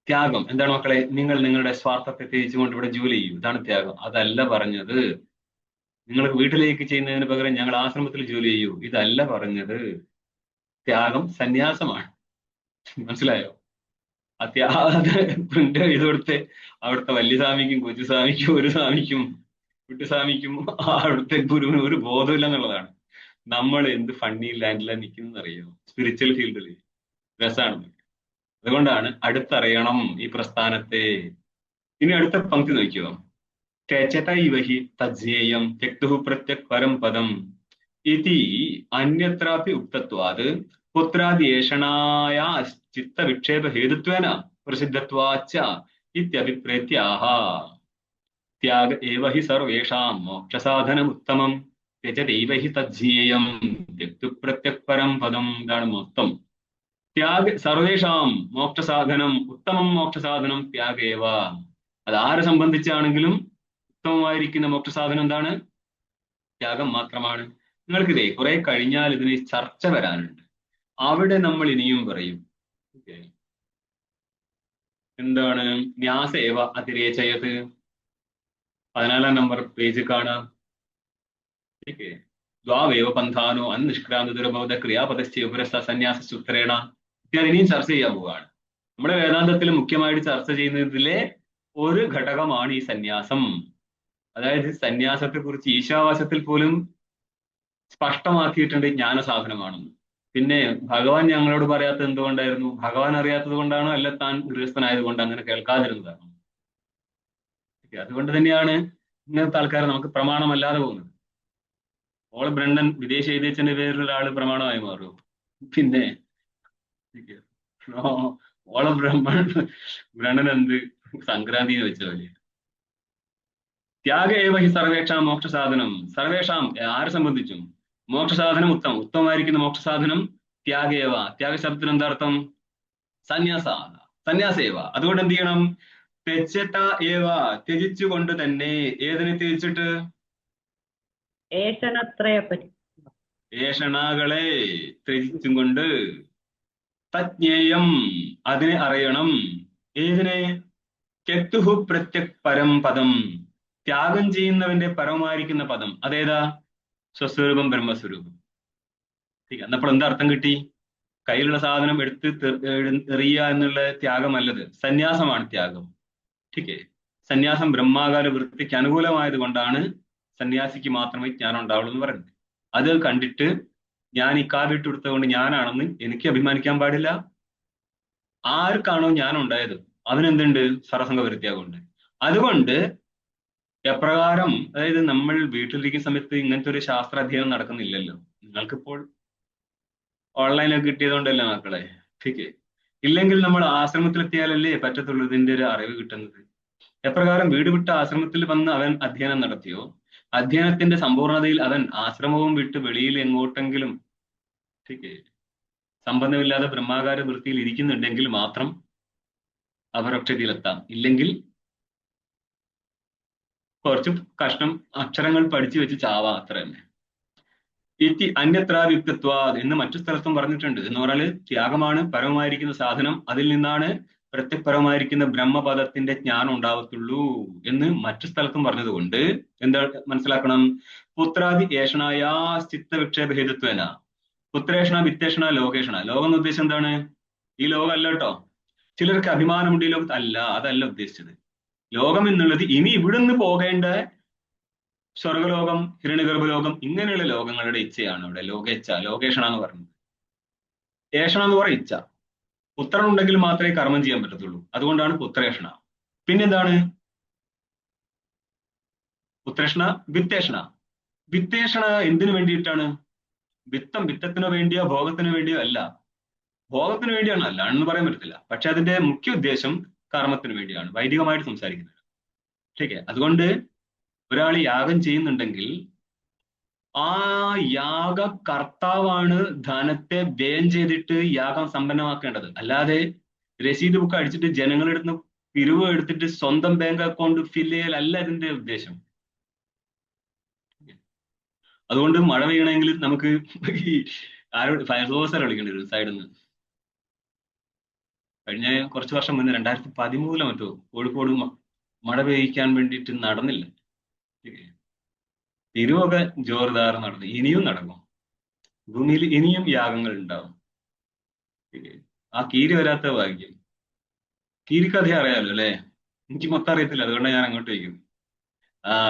ത്യാഗം എന്താണ് മക്കളെ? നിങ്ങൾ നിങ്ങളുടെ സ്വാർത്ഥത്തെ ത്യജിച്ചുകൊണ്ട് ഇവിടെ ജോലി ചെയ്യും, ഇതാണ് ത്യാഗം. അതല്ല പറഞ്ഞത് നിങ്ങൾക്ക് വീട്ടിലേക്ക് ചെയ്യുന്നതിന് പകരം ഞങ്ങൾ ആശ്രമത്തിൽ ജോലി ചെയ്യൂ, ഇതല്ല പറഞ്ഞത്. ത്യാഗം സന്യാസമാണ്. മനസ്സിലായോ? പ്രിന്റ് ചെയ്ത് കൊടുത്ത് അവിടുത്തെ വലിയ സ്വാമിക്കും കൊച്ചുസ്വാമിക്കും ഒരു സ്വാമിക്കും വിട്ടുസ്വാമിക്കും അവിടുത്തെ ഗുരുവിന് ഒരു ബോധമില്ല എന്നുള്ളതാണ്. നമ്മൾ എന്ത് ഫണ്ണി ലാൻഡിലാണ് നിൽക്കുന്നറിയോ? സ്പിരിച്വൽ ഫീൽഡിൽ രസമാണ്. അതുകൊണ്ടാണ് അടുത്തറിയണം ഈ പ്രസ്ഥാനത്തെ. ഇനി അടുത്ത പങ്ക്തി നോക്കിയോ, ചേതൈവഹി തജ്ഞേയം ത്യക്തുഃ പ്രത്യക് പരം പദം ഇതി അന്യത്രാപി ഉക്തത്വാത് പുത്രാദ്യേഷണായ ചിത്തവിക്ഷേപ ഹേതുത്വേന പ്രസിദ്ധത്വാച്ച ഇത്യഭിപ്രേത്യാഹ. ത്യാഗ ഏവ ഹി സർവേഷാം മോക്ഷസാധനമുത്തമം ത്യജതൈവ ഹി തജ്ഞേയം ത്യക്തുഃ പ്രത്യക് പരം പദം. ഇതാണ് മൊത്തം. സർവേഷാം മോക്ഷസാധനം, ഉത്തമം മോക്ഷസാധനം ത്യാഗേവ. അത് ആരെ സംബന്ധിച്ചാണെങ്കിലും ഉത്തമമായിരിക്കുന്ന മോക്ഷസാധനം എന്താണ്? ത്യാഗം മാത്രമാണ്. നിങ്ങൾക്കിതേ കുറെ കഴിഞ്ഞാൽ ഇതിന് ചർച്ച വരാനുണ്ട്. അവിടെ നമ്മൾ ഇനിയും പറയും. എന്താണ്? ന്യാസേവ അതിരേചയത് 14 നമ്പർ പേജ് കാണാം. ദ്വാവേവ പന്ഥാനോ അനിഷ്ക്രാന്ത ദുരബോധ ക്രിയാപദസ്ഥ സന്യാസ സൂത്രേണ ഇത്യാദി ഇനിയും ചർച്ച ചെയ്യാൻ പോവുകയാണ്. നമ്മുടെ വേദാന്തത്തിൽ മുഖ്യമായിട്ട് ചർച്ച ചെയ്യുന്നതിലെ ഒരു ഘടകമാണ് ഈ സന്യാസം. അതായത് സന്യാസത്തെ കുറിച്ച് ഈശാവാസ്യത്തിൽ പോലും സ്പഷ്ടമാക്കിയിട്ടുണ്ട് ജ്ഞാനസാധനമാണെന്ന്. പിന്നെ ഭഗവാൻ ഞങ്ങളോട് പറയാത്തത് എന്തുകൊണ്ടായിരുന്നു? ഭഗവാൻ അറിയാത്തത് കൊണ്ടാണോ, അല്ല താൻ ഗൃഹസ്ഥനായത് കൊണ്ട് അങ്ങനെ കേൾക്കാതിരുന്നതാണോ? അതുകൊണ്ട് തന്നെയാണ് ഇങ്ങനത്തെ ആൾക്കാർ നമുക്ക് പ്രമാണമല്ലാതെ പോകുന്നത്. ഓള ബ്രണ്ണൻ വിദേശ എഴുതിയച്ഛന്റെ പേരിൽ ഒരാൾ പ്രമാണമായി മാറും. പിന്നെ ഓള ബ്രണ്ണൻ എന്ത് സംക്രാന്തി എന്ന് വെച്ച പോലെ. ത്യാഗ ഏവ ഹി സർവേഷാം മോക്ഷസാധനം. സർവേഷാം ആരെ സംബന്ധിച്ചും മോക്ഷസാധനം ഉത്തമമായിരിക്കുന്ന മോക്ഷസാധനം ത്യാഗേവ. ത്യാഗ ശബ്ദത്തിന് എന്താർത്ഥം? സന്യാസ സന്യാസേവ. അതുകൊണ്ട് എന്ത് ചെയ്യണം? തെച്ചത ഏവ, ത്യജിച്ചുകൊണ്ട് തന്നെ. ഏതിനെ ത്യജിച്ചിട്ട്? ഏഷണത്രയപരി ഏഷണകളെ ത്യജിച്ചും കൊണ്ട്. തജ്ഞേയം, അതിനെ അറിയണം. ഏതിനെ? കെത്തുഹു പ്രത്യക് പരം പദം, ത്യാഗം ചെയ്യുന്നവന്റെ പരമായിരിക്കുന്ന പദം. അതേതാ? സ്വസ്വരൂപം, ബ്രഹ്മസ്വരൂപം. എന്നപ്പോൾ എന്താ അർത്ഥം കിട്ടി? കയ്യിലുള്ള സാധനം എടുത്ത് എറിയുക എന്നുള്ള ത്യാഗമല്ലത്, സന്യാസമാണ് ത്യാഗം. ठीके. സന്യാസം ബ്രഹ്മാകാര വൃത്തിക്ക് അനുകൂലമായത് കൊണ്ടാണ് സന്യാസിക്ക് മാത്രമേ ജ്ഞാനം ഉണ്ടാവുള്ളൂ എന്ന് പറയുന്നത്. അത് കണ്ടിട്ട് ഞാൻ ഈ കാവിട്ട് കൊടുത്തതുകൊണ്ട് ഞാനാണെന്ന് എനിക്ക് അഭിമാനിക്കാൻ പാടില്ല. ആർക്കാണോ ജ്ഞാനം ഉണ്ടായത് അവനെന്തുണ്ട്? സർവസംഗ പരിത്യാഗമുണ്ട്. അതുകൊണ്ട് എപ്രകാരം, അതായത് നമ്മൾ വീട്ടിലിരിക്കുന്ന സമയത്ത് ഇങ്ങനത്തെ ഒരു ശാസ്ത്ര അധ്യയനം നടക്കുന്നില്ലല്ലോ. നിങ്ങൾക്കിപ്പോൾ ഓൺലൈനൊക്കെ കിട്ടിയതുകൊണ്ടല്ലേ മക്കളെ. ठीके. ഇല്ലെങ്കിൽ നമ്മൾ ആശ്രമത്തിലെത്തിയാലല്ലേ പറ്റത്തുള്ളൂ ഇതിന്റെ ഒരു അറിവ് കിട്ടുന്നത്. എപ്രകാരം വീട് വിട്ട ആശ്രമത്തിൽ വന്ന് അവൻ അധ്യയനം നടത്തിയോ, അധ്യയനത്തിന്റെ സമ്പൂർണതയിൽ അവൻ ആശ്രമവും വിട്ട് വെളിയിൽ എങ്ങോട്ടെങ്കിലും ठीके സംബന്ധമില്ലാതെ ബ്രഹ്മാകാര വൃത്തിയിൽ ഇരിക്കുന്നുണ്ടെങ്കിൽ മാത്രം അപരോക്ഷതയിലെത്താം. ഇല്ലെങ്കിൽ കുറച്ച് കഷ്ണം അക്ഷരങ്ങൾ പഠിച്ചു വെച്ച് ചാവാ, അത്ര തന്നെ. ഇത്തി അന്യത്രായുക്തത്വ എന്ന് മറ്റു സ്ഥലത്തും പറഞ്ഞിട്ടുണ്ട്. എന്ന് പറഞ്ഞാൽ ത്യാഗമാണ് പരമമായിരിക്കുന്ന സാധനം, അതിൽ നിന്നാണ് പ്രത്യപരമായിരിക്കുന്ന ബ്രഹ്മപദത്തിന്റെ ജ്ഞാനം ഉണ്ടാവത്തുള്ളൂ എന്ന് മറ്റു സ്ഥലത്തും പറഞ്ഞതുകൊണ്ട് എന്താ മനസ്സിലാക്കണം? പുത്രാദി ഏഷണായ ചിത്ത വിക്ഷേപ ഹേതുത്വേന. പുത്രേഷണ വിത്തേഷണ ലോകേഷണ. ലോകം എന്ന ഉദ്ദേശം എന്താണ്? ഈ ലോകം അല്ല കേട്ടോ. ചിലർക്ക് അഭിമാനമുണ്ട് ഈ ലോകത്ത്. അല്ല, അതല്ല ഉദ്ദേശിച്ചത്. ലോകം എന്നുള്ളത് ഇനി ഇവിടുന്ന് പോകേണ്ട സ്വർഗലോകം, ഹിരണ്യഗർഭലോകം, ഇങ്ങനെയുള്ള ലോകങ്ങളുടെ ഇച്ഛയാണ് ഇവിടെ ലോകേച്ഛ, ലോകേഷണ എന്ന് പറയുന്നത്. ഏഷണ എന്ന് പറയുക ഇച്ഛ. പുത്രൻ ഉണ്ടെങ്കിൽ മാത്രമേ കർമ്മം ചെയ്യാൻ പറ്റത്തുള്ളൂ. അതുകൊണ്ടാണ് പുത്രേഷണ. പിന്നെന്താണ്? പുത്രേഷണ വിത്തേഷണ. വിത്തേഷണ എന്തിനു വേണ്ടിയിട്ടാണ്? വിത്തത്തിനോ വേണ്ടിയോ ഭോഗത്തിനോ വേണ്ടിയോ അല്ല. ഭോഗത്തിന് വേണ്ടിയാണ്, അല്ലാണെന്ന് പറയാൻ പറ്റത്തില്ല. പക്ഷെ അതിന്റെ മുഖ്യ ഉദ്ദേശം കർമ്മത്തിന് വേണ്ടിയാണ്, വൈദികമായിട്ട് സംസാരിക്കുന്നത്. ठीके. അതുകൊണ്ട് ഒരാൾ യാഗം ചെയ്യുന്നുണ്ടെങ്കിൽ ആ യാഗ കർത്താവാണ് ധനത്തെ വ്യയം ചെയ്തിട്ട് യാഗം സമ്പന്നമാക്കേണ്ടത്. അല്ലാതെ രസീത് ബുക്ക് അടിച്ചിട്ട് ജനങ്ങളെടുത്ത് പിരിവ് എടുത്തിട്ട് സ്വന്തം ബാങ്ക് അക്കൗണ്ട് ഫില്ല് ചെയ്യലല്ല ഇതിന്റെ ഉദ്ദേശം. അതുകൊണ്ട് മഴ പെയ്യണമെങ്കിൽ നമുക്ക് ഈ ആരോട് ഫയർഫോഴ്സറെ വിളിക്കേണ്ടി വരും സൈഡിൽ നിന്ന്. കഴിഞ്ഞ കുറച്ച് വർഷം മുന്നേ 2013 മറ്റോ കോഴിക്കോട് മഴ പെയ്യിക്കാൻ വേണ്ടിയിട്ട് നടന്നില്ല. തിരുവൊക്കെ ജോർദാർ നടന്നു. ഇനിയും നടക്കും. ഭൂമിയിൽ ഇനിയും യാഗങ്ങൾ ഉണ്ടാവും. ആ കീരി വരാത്ത ഭാഗ്യം. കീരിക്കഥ അറിയാലോ അല്ലെ? എനിക്ക് മൊത്തം അറിയത്തില്ല, അതുകൊണ്ടാണ് ഞാൻ അങ്ങോട്ട് വയ്ക്കുന്നത്.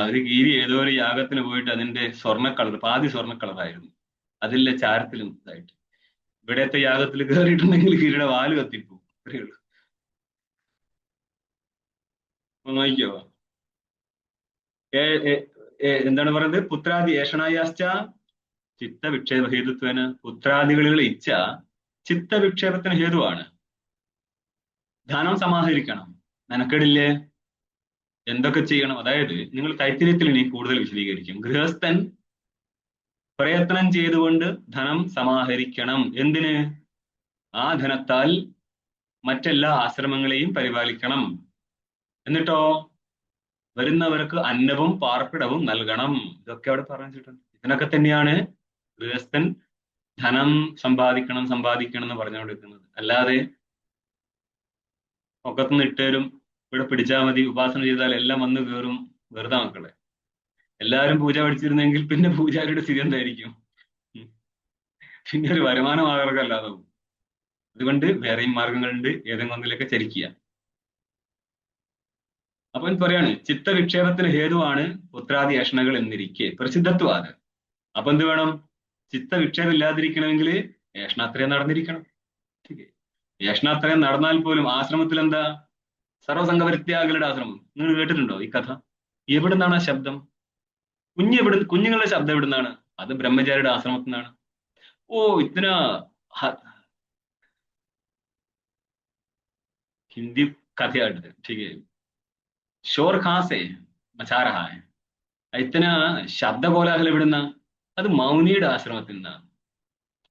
ഒരു കീരി ഏതോ ഒരു യാഗത്തിന് പോയിട്ട് അതിന്റെ സ്വർണ്ണ കളർ, പാതി സ്വർണ്ണ കളറായിരുന്നു, അതിലെ ചാരത്തിലും ഇതായിട്ട്. ഇവിടത്തെ യാഗത്തിൽ കയറിയിട്ടുണ്ടെങ്കിൽ കീരിയുടെ വാല് കത്തിപ്പോ. അത്രയേ ഉള്ളൂ. നോക്കിയോ, എന്താണ് പറയുന്നത്? പുത്രാദി ഏഷണായാശ്ച ചിത്തവിക്ഷേപ ഹേതുത്വന്. പുത്രാദികളിലുള്ള ഇച്ഛ ചിത്തവിക്ഷേപത്തിന് ഹേതുവാണ്. ധനം സമാഹരിക്കണം, മെനക്കെടില്ലേ? എന്തൊക്കെ ചെയ്യണം? അതായത് നിങ്ങൾ തൈത്തിര്യത്തിൽ ഇനി കൂടുതൽ വിശദീകരിക്കും. ഗൃഹസ്ഥൻ പ്രയത്നം ചെയ്തുകൊണ്ട് ധനം സമാഹരിക്കണം. എന്തിന്? ആ ധനത്താൽ മറ്റെല്ലാ ആശ്രമങ്ങളെയും പരിപാലിക്കണം. എന്നിട്ടോ വരുന്നവർക്ക് അന്നവും പാർപ്പിടവും നൽകണം. ഇതൊക്കെ അവിടെ പറഞ്ഞിട്ടുണ്ട്. ഇതിനൊക്കെ തന്നെയാണ് ഗൃഹസ്ഥൻ ധനം സമ്പാദിക്കണം എന്ന് പറഞ്ഞുകൊണ്ടിരിക്കുന്നത്. അല്ലാതെ ഒക്കത്തുനിന്ന് ഇട്ടേരും, ഇവിടെ പിടിച്ചാൽ മതി, ഉപാസന ചെയ്താൽ എല്ലാം വന്ന് കയറും. വെറുതെ മക്കളെ. എല്ലാവരും പൂജ പഠിച്ചിരുന്നെങ്കിൽ പിന്നെ പൂജാരിയുടെ സ്ഥിതി എന്തായിരിക്കും? പിന്നെ ഒരു വരുമാന മാർഗം അല്ലാതെ പോകും. അതുകൊണ്ട് വേറെയും മാർഗങ്ങളുണ്ട്, ഏതെങ്കിലും ഒന്നിലൊക്കെ ചരിക്കുക. അപ്പൊ പറയാണ് ചിത്തവിക്ഷേപത്തിന് ഹേതുവാണ് പുത്രാദി ഏഷണകൾ എന്നിരിക്കെ പ്രസിദ്ധത്വാത്. അപ്പൊ എന്ത് വേണം? ചിത്തവിക്ഷേപം ഇല്ലാതിരിക്കണമെങ്കിൽ ഏഷണാത്രയം നടന്നിരിക്കണം. ഏഷണാത്രയം നടന്നാൽ പോലും ആശ്രമത്തിൽ എന്താ? സർവസംഘപരിത്യാഗികളുടെ ആശ്രമം. നിങ്ങൾ കേട്ടിട്ടുണ്ടോ ഈ കഥ? എവിടുന്നാണ് ആ ശബ്ദം? കുഞ്ഞുങ്ങളുടെ ശബ്ദം എവിടുന്നാണ്? അത് ബ്രഹ്മചാരിയുടെ ആശ്രമത്തിൽ നിന്നാണ്. ഓ ഇത്തന ഹിന്ദി കഥയായിട്ട്. ठीक है. शोर कहां से मचा रहा है? इतना ശബ്ദ കോലാഹലം എവിടുന്ന? അത് മൗനിയുടെ ആശ്രമത്തിൽ നിന്നാണ്.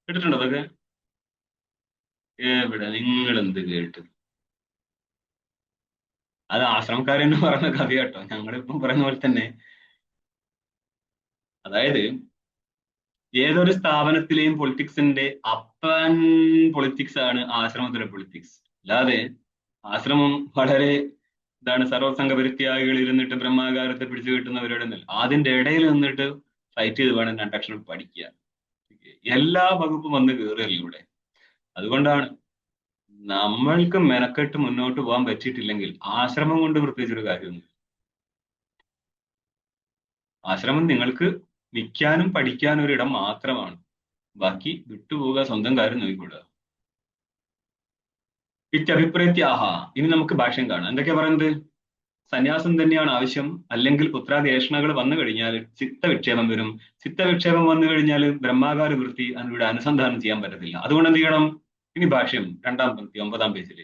കേട്ടിട്ടുണ്ടോ അതൊക്കെ? എവിടെ നിങ്ങൾ എന്ത് കേട്ട്? അത് ആശ്രമക്കാരെന്ന് പറഞ്ഞ കഥ കേട്ടോ. ഞങ്ങളിപ്പം പറയുന്ന പോലെ തന്നെ, അതായത് ഏതൊരു സ്ഥാപനത്തിലെയും പൊളിറ്റിക്സിന്റെ അപ്പൻ പൊളിറ്റിക്സ് ആണ് ആശ്രമത്തിലെ പൊളിറ്റിക്സ്. അല്ലാതെ ആശ്രമം വളരെ എന്താണ് സർവ്വസംഘപരിത്യാഗികൾ ഇരുന്നിട്ട് ബ്രഹ്മാകാരത്തെ പിടിച്ചു കിട്ടുന്നവരുടെ അതിന്റെ ഇടയിൽ നിന്നിട്ട് ഫൈറ്റ് ചെയ്ത് വേണം രണ്ടക്ഷരം പഠിക്കുക. എല്ലാ വകുപ്പും വന്ന് കയറുകയല്ല ഇവിടെ. അതുകൊണ്ടാണ് നമ്മൾക്ക് മെനക്കെട്ട് മുന്നോട്ട് പോകാൻ പറ്റിയിട്ടില്ലെങ്കിൽ ആശ്രമം കൊണ്ട് പ്രത്യേകിച്ചൊരു കാര്യമൊന്നും. ആശ്രമം നിങ്ങൾക്ക് നിൽക്കാനും പഠിക്കാനും ഒരിടം മാത്രമാണ്. ബാക്കി വിട്ടുപോവുക, സ്വന്തം കാര്യം നോക്കിക്കൊള്ളുക. ഇത്യഭിപ്രത്യാഹ. ഇനി നമുക്ക് ഭാഷ്യം കാണാം. എന്തൊക്കെയാ പറയുന്നത്? സന്യാസം തന്നെയാണ് ആവശ്യം, അല്ലെങ്കിൽ പുത്രാദേശണകൾ വന്നു കഴിഞ്ഞാൽ ചിത്തവിക്ഷേപം വരും. ചിത്തവിക്ഷേപം വന്നു കഴിഞ്ഞാൽ ബ്രഹ്മാകാര വൃത്തി അതിലൂടെ അനുസന്ധാനം ചെയ്യാൻ പറ്റത്തില്ല. അതുകൊണ്ട് എന്ത് ചെയ്യണം? ഇനി ഭാഷ്യം 2-ാം പങ്ക്തി 9-ാം പേജിൽ.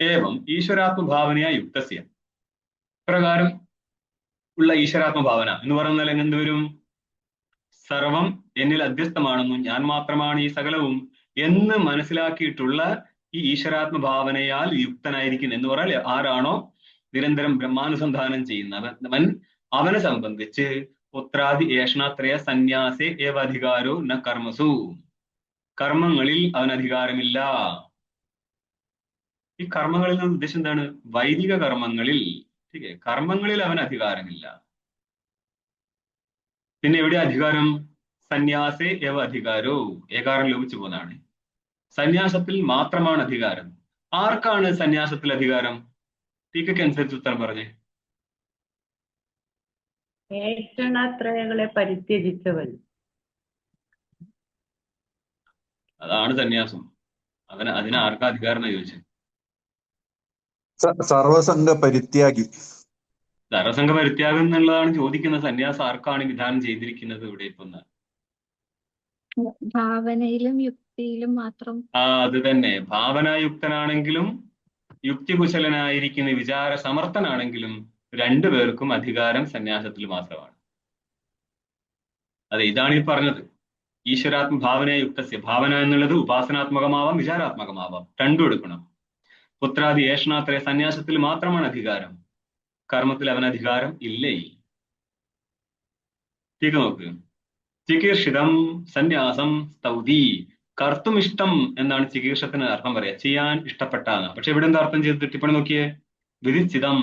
ഏവം ഈശ്വരാത്മഭാവനയാ യുക്തസ്യ. പ്രകാരം ഉള്ള ഈശ്വരാത്മഭാവന എന്ന് പറഞ്ഞാൽ എന്ത് വരും? സർവം എന്നിൽ അധ്യസ്ഥമാണെന്നും ഞാൻ മാത്രമാണ് ഈ സകലവും എന്ന് മനസ്സിലാക്കിയിട്ടുള്ള ഈ ഈശ്വരാത്മഭാവനയാൽ യുക്തനായിരിക്കും എന്ന് പറഞ്ഞാൽ ആരാണോ നിരന്തരം ബ്രഹ്മാനുസന്ധാനം ചെയ്യുന്നവൻ, അവനെ സംബന്ധിച്ച് പുത്രാദി ഏഷണാത്രയ സന്യാസേ ഏവ അധികാരോ ന കർമ്മസു. കർമ്മങ്ങളിൽ അവൻ അധികാരമില്ല. ഈ കർമ്മങ്ങളിൽ നിന്ന് ഉദ്ദേശം എന്താണ്? വൈദിക കർമ്മങ്ങളിൽ. കർമ്മങ്ങളിൽ അവൻ അധികാരമില്ല. പിന്നെ എവിടെ അധികാരം? സന്യാസേ ഏവ അധികാരോ. ഏകാരം ലോപിച്ചു പോകുന്നതാണ്. സന്യാസത്തിൽ മാത്രമാണ് അധികാരം. ആർക്കാണ് സന്യാസത്തിൽ അധികാരം? ടീക്കയ്ക്ക് അനുസരിച്ച് ഉത്തരം പറഞ്ഞേ. ഏഷണാത്രയങ്ങളെ പരിത്യജിച്ചവൻ. അതാണ് സന്യാസം. അതിന് ആർക്കാ അധികാരം എന്ന് ചോദിച്ചത്? സർവസംഘ പരിത്യാഗി. സർവസംഘ പരിത്യാഗം എന്നുള്ളതാണ് ചോദിക്കുന്ന. സന്യാസം ആർക്കാണ് വിധാനം ചെയ്തിരിക്കുന്നത് ഇവിടെ ഇപ്പം? ഭാവനയിലും യുക്തിയിലും മാത്രം. അത് തന്നെ. ഭാവനായുക്തനാണെങ്കിലും യുക്തികുശലനായിരിക്കുന്ന വിചാര സമർത്ഥനാണെങ്കിലും രണ്ടുപേർക്കും അധികാരം സന്യാസത്തിൽ മാത്രമാണ്. അതെ, ഇതാണ് ഈ പറഞ്ഞത്. ഈശ്വരാത്മ ഭാവനയുക്തസ്യ. ഭാവന എന്നുള്ളത് ഉപാസനാത്മകമാവാം വിചാരാത്മകമാവാം, രണ്ടും എടുക്കണം. പുത്രാദി ഏഷണാത്രയ സന്യാസത്തിൽ മാത്രമാണ് അധികാരം, കർമ്മത്തിൽ അവൻ അധികാരം ഇല്ലേ. തീക്ക് നോക്ക്. ചികീർഷിതം സന്യാസം സ്തൗതി. കർത്തുമിഷ്ടം എന്നാണ് ചികീർഷത്തിന് അർത്ഥം പറയാ, ചെയ്യാൻ ഇഷ്ടപ്പെട്ടാണ്. പക്ഷെ ഇവിടെ എന്താ അർത്ഥം ചെയ്ത് ടിപ്പണി നോക്കിയേ? വിധിച്ചിതം,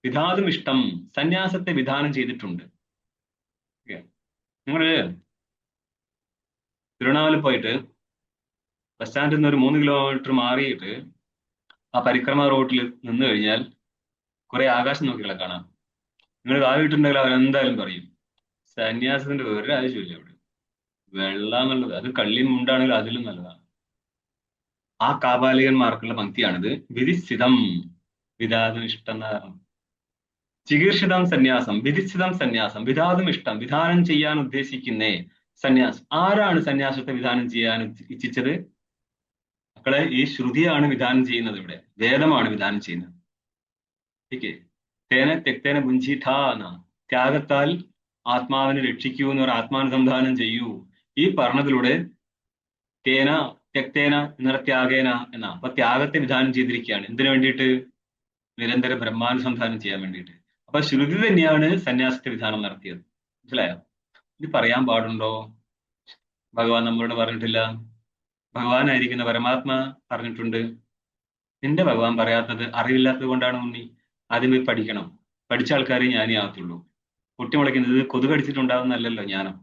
വിധാതും ഇഷ്ടം. സന്യാസത്തെ വിധാനം ചെയ്തിട്ടുണ്ട്. നിങ്ങള് തിരുവണ്ണാമല പോയിട്ട് ബസ് സ്റ്റാൻഡിൽ നിന്ന് ഒരു 3 കിലോമീറ്റർ മാറിയിട്ട് ആ പരിക്രമ റോഡിൽ നിന്ന് കഴിഞ്ഞാൽ കുറെ ആകാശം നോക്കികളെ കാണാം. നിങ്ങൾ കാവിട്ടുണ്ടെങ്കിൽ അവരെന്തായാലും പറയും സന്യാസത്തിന്റെ ഒരു ആവശ്യമില്ല അവിടെ. വെള്ളം എന്നുള്ളത് അത് കള്ളിയും മുണ്ടാണെങ്കിൽ അതിലും നല്ലതാണ്. ആ കാപാലികന്മാർക്കുള്ള പങ്ക്തിയാണിത്. വിധിസ്ഥിതം, വിധാതും ഇഷ്ടം. ചികീർഷിതം സന്യാസം, വിധിസ്ഥിതം സന്യാസം, വിധാതും ഇഷ്ടം. വിധാനം ചെയ്യാൻ ഉദ്ദേശിക്കുന്നേ സന്യാസം. ആരാണ് സന്യാസത്തെ വിധാനം ചെയ്യാൻ ഇച്ഛിച്ചത്? മക്കളെ, ഈ ശ്രുതിയാണ് വിധാനം ചെയ്യുന്നത്. ഇവിടെ വേദമാണ് വിധാനം ചെയ്യുന്നത്. ഓക്കെ. തേന തെക്തേന ഭുഞ്ചിഠാ എന്ന ത്യാഗത്താൽ ആത്മാവിനെ രക്ഷിക്കൂ എന്ന് പറഞ്ഞ ആത്മാനുസന്ധാനം ചെയ്യൂ. ഈ പറഞ്ഞതിലൂടെ തേന തെക്തേന എന്നുള്ള ത്യാഗേന എന്നാ. അപ്പൊ ത്യാഗത്തെ വിധാനം ചെയ്തിരിക്കുകയാണ്. എന്തിനു വേണ്ടിയിട്ട്? നിരന്തരം ബ്രഹ്മാനുസന്ധാനം ചെയ്യാൻ വേണ്ടിയിട്ട്. അപ്പൊ ശ്രുതി തന്നെയാണ് സന്യാസത്തെ വിധാനം നടത്തിയത്. മനസ്സിലായോ? ഇത് പറയാൻ പാടുണ്ടോ? ഭഗവാൻ നമ്മളോട് പറഞ്ഞിട്ടില്ല. ഭഗവാനായിരിക്കുന്ന പരമാത്മാ പറഞ്ഞിട്ടുണ്ട്. നിന്റെ ഭഗവാൻ പറയാത്തത് അറിവില്ലാത്തത് കൊണ്ടാണ് ഉണ്ണി. ആദ്യമേ പഠിക്കണം. പഠിച്ച ആൾക്കാരെ ഞാനേ ആകത്തുള്ളൂ. പൊട്ടിമുളയ്ക്കുന്നത് കൊതു കടിച്ചിട്ടുണ്ടാവുന്നല്ലോ ജ്ഞാനം.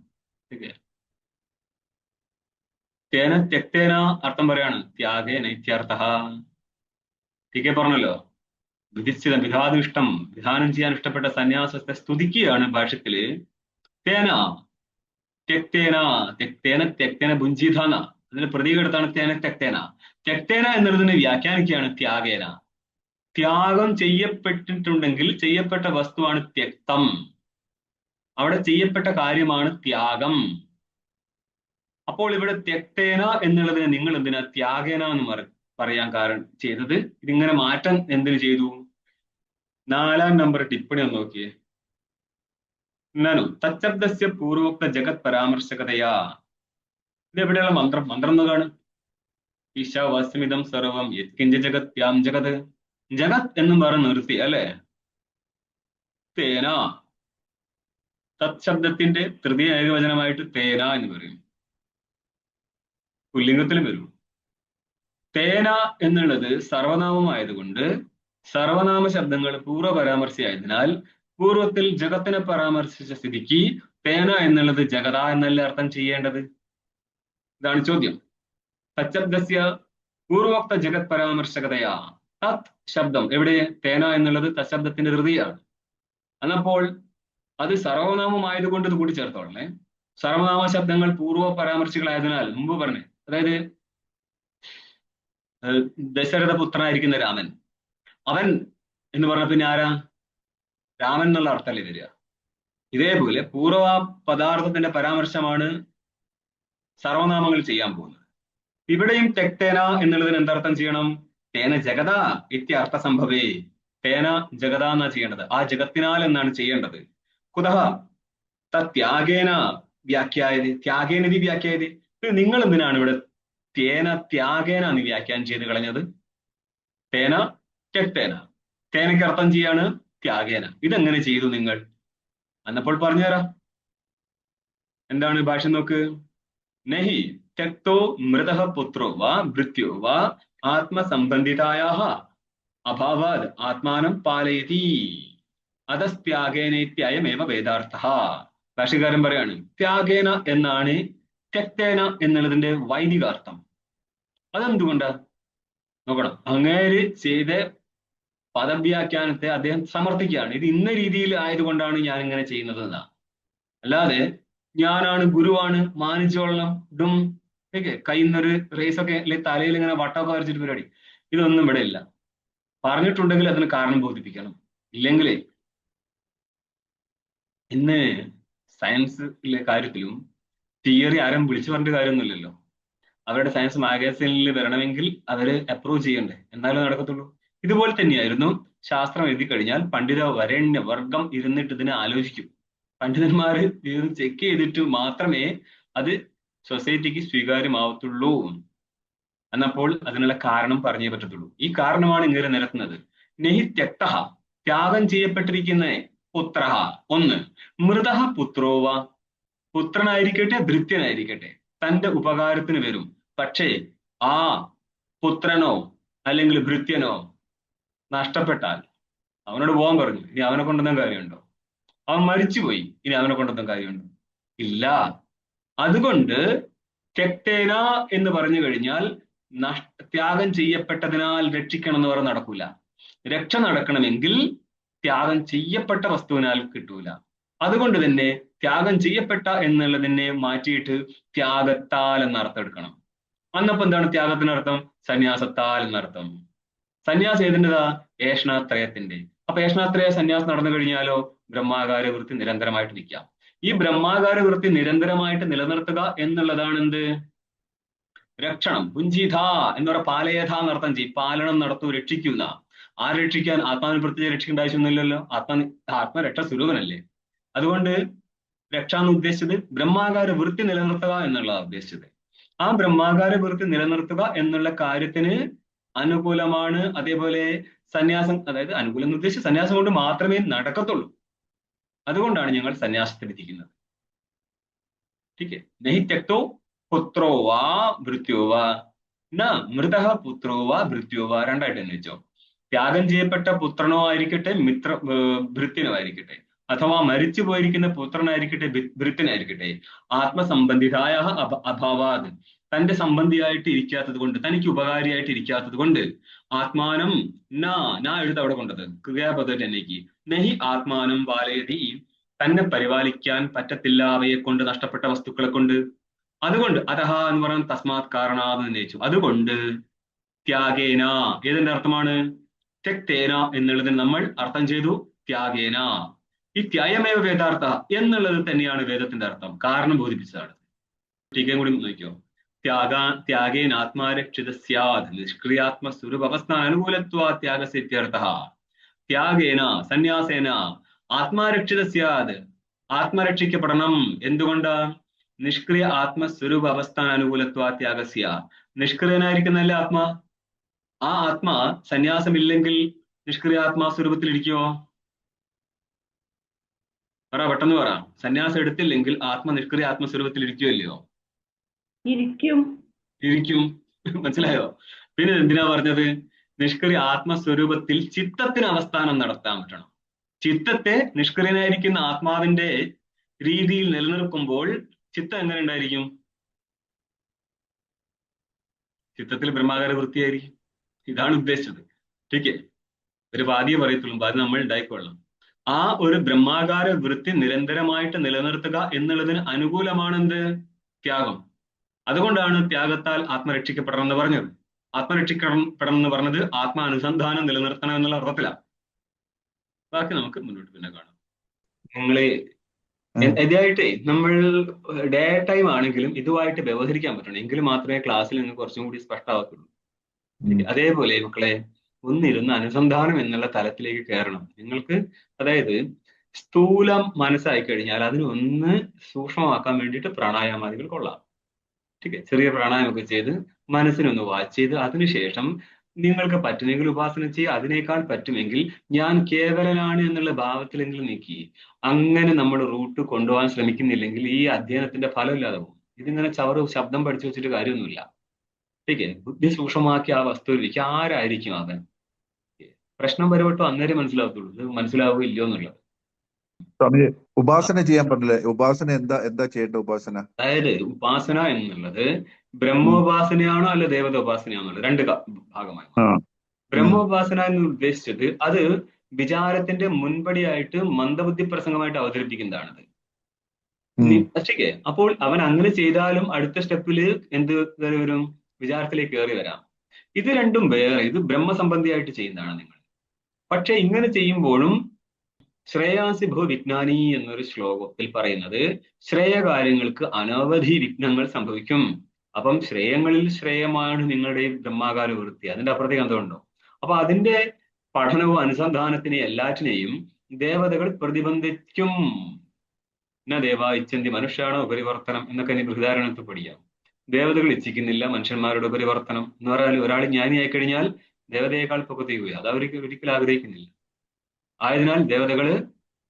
തേന തെക്തേന അർത്ഥം പറയാണ് ത്യാഗേന ഇത്യർത്ഥ. ടീക്കെ പറഞ്ഞല്ലോ. വിധിച്ചിത വിധാതുഷ്ടം, വിധാനം ചെയ്യാൻ ഇഷ്ടപ്പെട്ട സന്യാസത്തെ സ്തുതിക്കുകയാണ് ഭാഷ്യത്തില്. തേന തെക്തേന, തെക്തേന തെക്തേന ഭുഞ്ചിധാന. അതിന് പ്രതീകെടുത്താണ് തേന തെക്തേന. തെക്തേന എന്നുള്ളതിന് വ്യാഖ്യാനിക്കുകയാണ് ത്യാഗേന. ത്യാഗം ചെയ്യപ്പെട്ടിട്ടുണ്ടെങ്കിൽ ചെയ്യപ്പെട്ട വസ്തുവാണ് ത്യക്തം. അവിടെ ചെയ്യപ്പെട്ട കാര്യമാണ് ത്യാഗം. അപ്പോൾ ഇവിടെ ത്യക്തേന എന്നുള്ളതിന് നിങ്ങൾ എന്തിനാ ത്യാഗേന എന്ന് പറയാൻ കാരണം ചെയ്തത്? ഇതിങ്ങനെ മാറ്റം എന്തിനു ചെയ്തു? 4-ാം നമ്പർ ടിപ്പണി ഒന്ന് നോക്കിയേ. നനു തച്ചബ്ദസ്യ പൂർവോക്ത ജഗത് പരാമർശകതയാ. ഇത് എവിടെയുള്ള മന്ത്രം? മന്ത്രം എന്ന് കാണും. ഈശാവാസ്യമിതം സർവം യത്കിഞ്ച ജഗത്യാം ജഗത്. ജഗത് എന്നും പറഞ്ഞ് നിർത്തി അല്ലെ. തേന, തത് ശബ്ദത്തിന്റെ തൃതീയ ഏകവചനമായിട്ട് തേന എന്ന് പറയും, പുല്ലിംഗത്തിലും വരും. തേന എന്നുള്ളത് സർവനാമമായതുകൊണ്ട് സർവനാമ ശബ്ദങ്ങൾ പൂർവ്വപരാമർശിയായതിനാൽ പൂർവ്വത്തിൽ ജഗത്തിനെ പരാമർശിച്ച സ്ഥിതിക്ക് തേന എന്നുള്ളത് ജഗത എന്നല്ല അർത്ഥം ചെയ്യേണ്ടത്. ഇതാണ് ചോദ്യം. തച്ഛബ്ദസ്യ പൂർവോക്ത ജഗത് പരാമർശകതയാ. തത് ശബ്ദം എവിടെ? തേന എന്നുള്ളത് തശബ്ദത്തിന്റെ ധൃതിയാണ്. എന്നപ്പോൾ അത് സർവനാമമായതുകൊണ്ട് ഇത് കൂടി ചേർത്തോളേ. സർവനാമ ശബ്ദങ്ങൾ പൂർവ്വ പരാമർശികളായതിനാൽ മുമ്പ് പറഞ്ഞേ, അതായത് ദശരഥ പുത്രനായിരിക്കുന്ന രാമൻ, അവൻ എന്ന് പറഞ്ഞ പിന്നെ ആരാ? രാമൻ എന്നുള്ള അർത്ഥമല്ലേ വരിക. ഇതേപോലെ പൂർവ്വ പദാർത്ഥത്തിന്റെ പരാമർശമാണ് സർവനാമങ്ങൾ ചെയ്യാൻ പോകുന്നത്. ഇവിടെയും തെക്തേന എന്നുള്ളതിന് എന്തർത്ഥം ചെയ്യണം? തേന ജഗത ഇത്യർത്ഥ സംഭവേ. തേന ജഗത എന്നാ ചെയ്യേണ്ടത്, ആ ജഗത്തിനാൽ എന്നാണ് ചെയ്യേണ്ടത്. കുതഹ ത്യാഗേന വ്യാഖ്യായത്, ത്യാഗേന ഇതി വ്യാഖ്യായത്. നിങ്ങൾ എന്തിനാണ് ഇവിടെ തേന ത്യാഗേന എന്ന് വ്യാഖ്യാനം ചെയ്ത് കളഞ്ഞത്? തേന തെക്തേന, തേനയ്ക്ക് അർത്ഥം ചെയ്യാണ് ത്യാഗേന. ഇതെങ്ങനെ ചെയ്തു നിങ്ങൾ? എന്നപ്പോൾ പറഞ്ഞുതരാം. എന്താണ് ഭാഷ്യം നോക്ക്. നഹി തെക്തോ മൃതഃ പുത്രോ വാ ഭൃത്യോ വാ ആത്മസംബന്ധിതായാഹ അഭാവാത് ആത്മാനം പാലയതി അധസ്ത്യാഗേനേത്യയമേവ വേദാർത്ഥഃ. ഭാഷ്യകാരൻ പറയാണ് ത്യാഗേന എന്നാണ് തെക്തേന എന്നുള്ളതിന്റെ വൈദികാർത്ഥം. അതെന്തുകൊണ്ടാ നോക്കണം. അങ്ങേര് ചെയ്ത പദവ്യാഖ്യാനത്തെ അദ്ദേഹം സമർത്ഥിക്കുകയാണ്. ഇത് ഇന്ന രീതിയിൽ ആയതുകൊണ്ടാണ് ഞാൻ ഇങ്ങനെ ചെയ്യുന്നത് എന്നാ. അല്ലാതെ ഞാനാണ് ഗുരുവാണ് മാനിച്ചോളണം ഡും ഓക്കെ കയ്യിന്നൊരു റേസൊക്കെ അല്ലെങ്കിൽ തലയിൽ ഇങ്ങനെ വട്ടമൊക്കെ വരച്ചിട്ട് പരിപാടി, ഇതൊന്നും ഇവിടെ ഇല്ല. പറഞ്ഞിട്ടുണ്ടെങ്കിൽ അതിന് കാരണം ബോധിപ്പിക്കണം. ഇല്ലെങ്കിലേ ഇന്ന് സയൻസിലെ കാര്യത്തിലും തിയറി ആരും വിളിച്ചു പറഞ്ഞിട്ട് കാര്യമൊന്നുമില്ലല്ലോ. അവരുടെ സയൻസ് മാഗസിനിൽ വരണമെങ്കിൽ അവര് അപ്രൂവ് ചെയ്യണ്ടേ, എന്നാലും നടക്കത്തുള്ളൂ. ഇതുപോലെ തന്നെയായിരുന്നു ശാസ്ത്രം എഴുതി കഴിഞ്ഞാൽ പണ്ഡിത വരേണ്യ വർഗം ഇരുന്നിട്ട് ഇതിനെ ആലോചിക്കും. പണ്ഡിതന്മാര് ഇത് ചെക്ക് ചെയ്തിട്ട് മാത്രമേ അത് സൊസൈറ്റിക്ക് സ്വീകാര്യമാവത്തുള്ളൂ. എന്നപ്പോൾ അതിനുള്ള കാരണം പറഞ്ഞേ പറ്റത്തുള്ളൂ. ഈ കാരണമാണ് ഇങ്ങനെ നിരത്തുന്നത്. നെഹി ത്യക്തഃ, ത്യാഗം ചെയ്യപ്പെട്ടിരിക്കുന്ന പുത്രഃ, ഒന്ന് മൃതഃ പുത്രോവ, പുത്രനായിരിക്കട്ടെ ഭൃത്യനായിരിക്കട്ടെ തന്റെ ഉപകാരത്തിന് വരും. പക്ഷേ ആ പുത്രനോ അല്ലെങ്കിൽ ഭൃത്യനോ നഷ്ടപ്പെട്ടാൽ അവനോട് പോകാൻ പറഞ്ഞു, ഇനി അവനെ കൊണ്ടൊന്നും കാര്യമുണ്ടോ? അവൻ മരിച്ചുപോയി, ഇനി അവനെ കൊണ്ടൊന്നും കാര്യമുണ്ടോ? ഇല്ല. അതുകൊണ്ട് തെക്തേന എന്ന് പറഞ്ഞു കഴിഞ്ഞാൽ ത്യാഗം ചെയ്യപ്പെട്ടതിനാൽ രക്ഷിക്കണം എന്ന് പറഞ്ഞാൽ നടക്കൂല. രക്ഷ നടക്കണമെങ്കിൽ ത്യാഗം ചെയ്യപ്പെട്ട വസ്തുവിനാൽ കിട്ടൂല. അതുകൊണ്ട് തന്നെ ത്യാഗം ചെയ്യപ്പെട്ട എന്നുള്ളതിനെ മാറ്റിയിട്ട് ത്യാഗത്താൽ എന്നർത്ഥം എടുക്കണം. അന്നപ്പോ എന്താണ് ത്യാഗത്തിനർത്ഥം? സന്യാസത്താൽ എന്നർത്ഥം. സന്യാസം ഏതിൻ്റെതാ? ഏഷണാത്രയത്തിന്റെ. അപ്പൊ ഏഷണാത്രയ സന്യാസം നടന്നു കഴിഞ്ഞാലോ ബ്രഹ്മാകാര വൃത്തി നിരന്തരമായിട്ട് നിൽക്കാം. ഈ ബ്രഹ്മാകാര വൃത്തി നിരന്തരമായിട്ട് നിലനിർത്തുക എന്നുള്ളതാണ് എന്ത്? രക്ഷണം. പുഞ്ചിത എന്ന് പറഞ്ഞ പാലയഥ എന്നർത്ഥം ചെയ്യും. പാലനം നടത്തൂ, രക്ഷിക്കുന്ന. ആരെ രക്ഷിക്കാൻ? ആത്മാവിനെ പ്രത്യേകിച്ച് രക്ഷിക്കേണ്ട ആവശ്യമൊന്നുമില്ലല്ലോ. ആത്മരക്ഷ സ്വരൂപനല്ലേ. അതുകൊണ്ട് രക്ഷ എന്ന് ഉദ്ദേശിച്ചത് ബ്രഹ്മാകാര വൃത്തി നിലനിർത്തുക എന്നുള്ളതാണ് ഉദ്ദേശിച്ചത്. ആ ബ്രഹ്മാകാര വൃത്തി നിലനിർത്തുക എന്നുള്ള കാര്യത്തിന് അനുകൂലമാണ്. അതേപോലെ സന്യാസം, അതായത് അനുകൂലം എന്ന് ഉദ്ദേശിച്ച് സന്യാസം കൊണ്ട് മാത്രമേ നടക്കത്തുള്ളൂ. അതുകൊണ്ടാണ് ഞങ്ങൾ സന്യാസത്തെ വിധിക്കുന്നത്. ठीक है. नहीं त्यक्तो പുത്രോ വാ ഭൃത്യോ വാ ന മൃതഃ പുത്രോ വാ ഭൃത്യോ വാ. രണ്ടായിട്ട് തന്നെ വെച്ചോ. ത്യാഗം ചെയ്യപ്പെട്ട പുത്രനോ ആയിരിക്കട്ടെ ഭൃത്യനോ ആയിരിക്കട്ടെ, അഥവാ മരിച്ചു പോയിരിക്കുന്ന പുത്രനായിരിക്കട്ടെ ഭൃത്യനായിരിക്കട്ടെ, ആത്മസംബന്ധിതായ അഭാവാത് തന്റെ സംബന്ധിയായിട്ട് ഇരിക്കാത്തത് കൊണ്ട്, തനിക്ക് ഉപകാരിയായിട്ട് ഇരിക്കാത്തത് കൊണ്ട്, ആത്മാനം നാ എഴുത അവിടെ കൊണ്ടത് ക്രിയാപദമായിട്ട് എന്നേക്ക് നഹി ആത്മാനം പാലയതി, തന്നെ പരിപാലിക്കാൻ പറ്റത്തില്ല അവയെ കൊണ്ട്, നഷ്ടപ്പെട്ട വസ്തുക്കളെ കൊണ്ട്. അതുകൊണ്ട് അതഹ എന്ന് പറയുന്നത് തസ്മാത് കാരണാന്ന് ഉന്നയിച്ചു. അതുകൊണ്ട് ത്യാഗേന ഏതിന്റെ അർത്ഥമാണ്? തെക്തേന എന്നുള്ളതിന് നമ്മൾ അർത്ഥം ചെയ്തു ത്യാഗേന. ഈ ത്യായമേവ വേദാർത്ഥ എന്നുള്ളത് തന്നെയാണ് വേദത്തിന്റെ അർത്ഥം. കാരണം ബോധിപ്പിച്ചതാണ്. ടീക്കയും കൂടി നോക്കിയോ. ത്യാഗേന ആത്മാരക്ഷിത സ്യാദ് നിഷ്ക്രിയാത്മസ്വരൂപ അവസ്ഥാന അനുകൂലത്വാ ത്യാഗസ്യർത്ഥഃ. ത്യാഗേന സന്യാസേന ആത്മാരക്ഷിത സ്യാദ്, ആത്മരക്ഷിക്കപ്പെടണം. എന്തുകൊണ്ട്? നിഷ്ക്രിയ ആത്മസ്വരൂപ അവസ്ഥാനുകൂലത്വാ ത്യാഗസ്യ. നിഷ്ക്രിയനായിരിക്കുന്നല്ലേ ആത്മാ. ആ ആത്മാ സന്യാസമില്ലെങ്കിൽ നിഷ്ക്രിയ ആത്മാസ്വരൂപത്തിൽ ഇരിക്കുമോ? പെട്ടെന്ന് പറ. സന്യാസം എടുത്തില്ലെങ്കിൽ ആത്മ നിഷ്ക്രിയ ആത്മസ്വരൂപത്തിൽ ഇരിക്കുമല്ലയോ? ഇരിക്കും. ഇരിക്കും. മനസ്സിലായോ? പിന്നെ എന്തിനാ പറഞ്ഞത്? നിഷ്ക്രിയ ആത്മസ്വരൂപത്തിൽ ചിത്തത്തിന് അവസ്ഥാനം നടത്താൻ പറ്റണം. ചിത്തത്തെ നിഷ്ക്രിയനായിരിക്കുന്ന ആത്മാവിന്റെ രീതിയിൽ നിലനിർത്തുമ്പോൾ ചിത്തം എങ്ങനെ ഉണ്ടായിരിക്കും? ചിത്തത്തിൽ ബ്രഹ്മാകാര വൃത്തിയായിരിക്കും. ഇതാണ് ഉദ്ദേശിച്ചത്. ടീക്കേ, ഒരു പാതിയെ പറയത്തുള്ളൂ, പാതി നമ്മൾ ഉണ്ടായിക്കൊള്ളാം. ആ ഒരു ബ്രഹ്മാകാര വൃത്തി നിരന്തരമായിട്ട് നിലനിർത്തുക എന്നുള്ളതിന് അനുകൂലമാണെന്ത്? ത്യാഗം. അതുകൊണ്ടാണ് ത്യാഗത്താൽ ആത്മരക്ഷിക്കപ്പെടണം എന്ന് പറഞ്ഞത്. ആത്മരക്ഷിക്കപ്പെടണം എന്ന് പറഞ്ഞത് ആത്മാനുസന്ധാനം നിലനിർത്തണം എന്നുള്ള അർത്ഥത്തിലാണ്. ബാക്കി നമുക്ക് മുന്നോട്ട് പിന്നെ കാണാം. നിങ്ങളെ ഇതായിട്ട് നമ്മൾ ഡേ ടൈം ആണെങ്കിലും ഇതുമായിട്ട് വ്യവഹരിക്കാൻ പറ്റണം, എങ്കിൽ മാത്രമേ ക്ലാസ്സിൽ നിന്ന് കുറച്ചും കൂടി സ്പഷ്ടമാക്കുള്ളൂ. അതേപോലെ മക്കളെ, ഒന്നിരുന്ന് അനുസന്ധാനം എന്നുള്ള തലത്തിലേക്ക് കയറണം നിങ്ങൾക്ക്. അതായത് സ്ഥൂലം മനസ്സായി കഴിഞ്ഞാൽ അതിനെ ഒന്ന് സൂക്ഷ്മമാക്കാൻ വേണ്ടിയിട്ട് പ്രാണായാമാദികൾ കൊള്ളാം. ठीक है, ചെറിയ പ്രാണായാമമൊക്കെ ചെയ്ത് മനസ്സിനൊന്ന് വാച്ച് ചെയ്ത് അതിനുശേഷം നിങ്ങൾക്ക് പറ്റുമെങ്കിൽ ഉപാസന ചെയ്യുക. അതിനേക്കാൾ പറ്റുമെങ്കിൽ ഞാൻ കേവലനാണ് എന്നുള്ള ഭാവത്തിലെങ്കിലും നീക്കി. അങ്ങനെ നമ്മൾ റൂട്ട് കൊണ്ടുപോകാൻ ശ്രമിക്കുന്നില്ലെങ്കിൽ ഈ അധ്യയനത്തിന്റെ ഫലമില്ലാതെ പോകും. ഇതിങ്ങനെ ശബ്ദം പഠിച്ചു വെച്ചിട്ട് കാര്യമൊന്നുമില്ല. ठीक है, ബുദ്ധി സൂക്ഷ്മമാക്കി ആ വസ്തുവിലേക്ക് ആരായിരിക്കും അവൻ, പ്രശ്നം വരുമ്പോട്ടും അന്നേരം മനസ്സിലാകത്തുള്ളൂ ഇത് മനസ്സിലാവുക ഇല്ലയോ എന്നുള്ളത്. സ്വാമി, ഉപാസന ചെയ്യാൻ പറ്റില്ല. ഉപാസന എന്താ ചെയ്യേണ്ട? ഉപാസന അതായത് ഉപാസന എന്നുള്ളത് ബ്രഹ്മോപാസനയാണോ അല്ല ദേവത ഉപാസനയാണോ? രണ്ട് ഭാഗമായി. ബ്രഹ്മോപാസന എന്ന് ഉദ്ദേശിച്ചത് അത് വിചാരത്തിന്റെ മുൻപടിയായിട്ട് മന്ദബുദ്ധി പ്രസംഗമായിട്ട് അവതരിപ്പിക്കുന്നതാണത്. ശരിക്കേ, അപ്പോൾ അവൻ അങ്ങനെ ചെയ്താലും അടുത്ത സ്റ്റെപ്പില് എന്ത് കയറി വരും? വിചാരത്തിലേക്ക് കയറി വരാം. ഇത് രണ്ടും വേറെ, ഇത് ബ്രഹ്മസംബന്ധിയായിട്ട് ചെയ്യുന്നതാണ് നിങ്ങൾ. പക്ഷെ ഇങ്ങനെ ചെയ്യുമ്പോഴും ശ്രേയാസി ഭൂ വിജ്ഞാനി എന്നൊരു ശ്ലോകത്തിൽ പറയുന്നത് ശ്രേയകാര്യങ്ങൾക്ക് അനവധി വിഘ്നങ്ങൾ സംഭവിക്കും. അപ്പം ശ്രേയങ്ങളിൽ ശ്രേയമാണ് നിങ്ങളുടെ ബ്രഹ്മാകാര വൃത്തി. അതിന്റെ അപ്പുറത്തേക്ക് എന്തുകൊണ്ടോ? അപ്പൊ അതിന്റെ പഠനവും അനുസന്ധാനത്തിനെ എല്ലാറ്റിനെയും ദേവതകൾ പ്രതിബന്ധിക്കും. എന്നാ ദേവ ഇച്ഛന്തി മനുഷ്യാണോ ഉപരിവർത്തനം എന്നൊക്കെ ഇനി ബൃഹദാരണ്യത്തിൽ പഠിക്കാം. ദേവതകൾ ഇച്ഛിക്കുന്നില്ല മനുഷ്യന്മാരുടെ ഉപരിവർത്തനം എന്ന് പറഞ്ഞാൽ ഒരാൾ ജ്ഞാനിയായി കഴിഞ്ഞാൽ ദേവതയേക്കാൾ പൊക്കത്തേക്ക് പോയി. അത് അവർക്ക് ഒരിക്കലും ആഗ്രഹിക്കുന്നില്ല. ആയതിനാൽ ദേവതകള്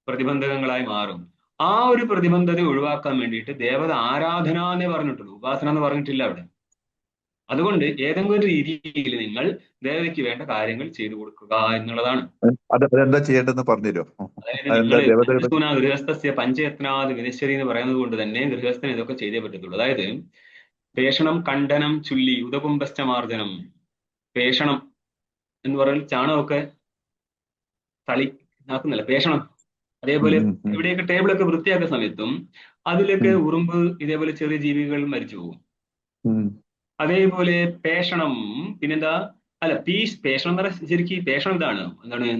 പ്രതിബന്ധകങ്ങളായി മാറും. ആ ഒരു പ്രതിബന്ധത ഒഴിവാക്കാൻ വേണ്ടിയിട്ട് ദേവത ആരാധന എന്നേ പറഞ്ഞിട്ടുള്ളൂ, ഉപാസന എന്ന് പറഞ്ഞിട്ടില്ല അവിടെ. അതുകൊണ്ട് ഏതെങ്കിലും ഒരു രീതിയിൽ നിങ്ങൾ ദേവതയ്ക്ക് വേണ്ട കാര്യങ്ങൾ ചെയ്തു കൊടുക്കുക എന്നുള്ളതാണ്. അതെന്താ ചെയ്യേണ്ടതെന്ന് പറഞ്ഞുതരോ? അതായത് ഗൃഹസ്ഥസ്യ പഞ്ചയത്നാത് വിനശ്വരി എന്ന് പറയുന്നത് കൊണ്ട് തന്നെ ഗൃഹസ്ഥന് ഇതൊക്കെ ചെയ്തേ പറ്റത്തുള്ളൂ. അതായത് പേഷണം, ഖണ്ഡനം, ചുല്ലി, ഉദകുംഭശ്ചമാർജനം. പേഷണം എന്ന് പറഞ്ഞാൽ ചാണകമൊക്കെ തളി ആക്കുന്നില്ല, പേഷണം. അതേപോലെ ഇവിടെയൊക്കെ ടേബിളൊക്കെ വൃത്തിയാക്കുന്ന സമയത്തും അതിലൊക്കെ ഉറുമ്പ് ഇതേപോലെ ചെറിയ ജീവികൾ മരിച്ചു പോകും. അതേപോലെ പേഷണം. പിന്നെന്താ, അല്ല പേഷണം എന്ന് പറഞ്ഞാൽ ശരിക്കും പേഷണം എന്താണ്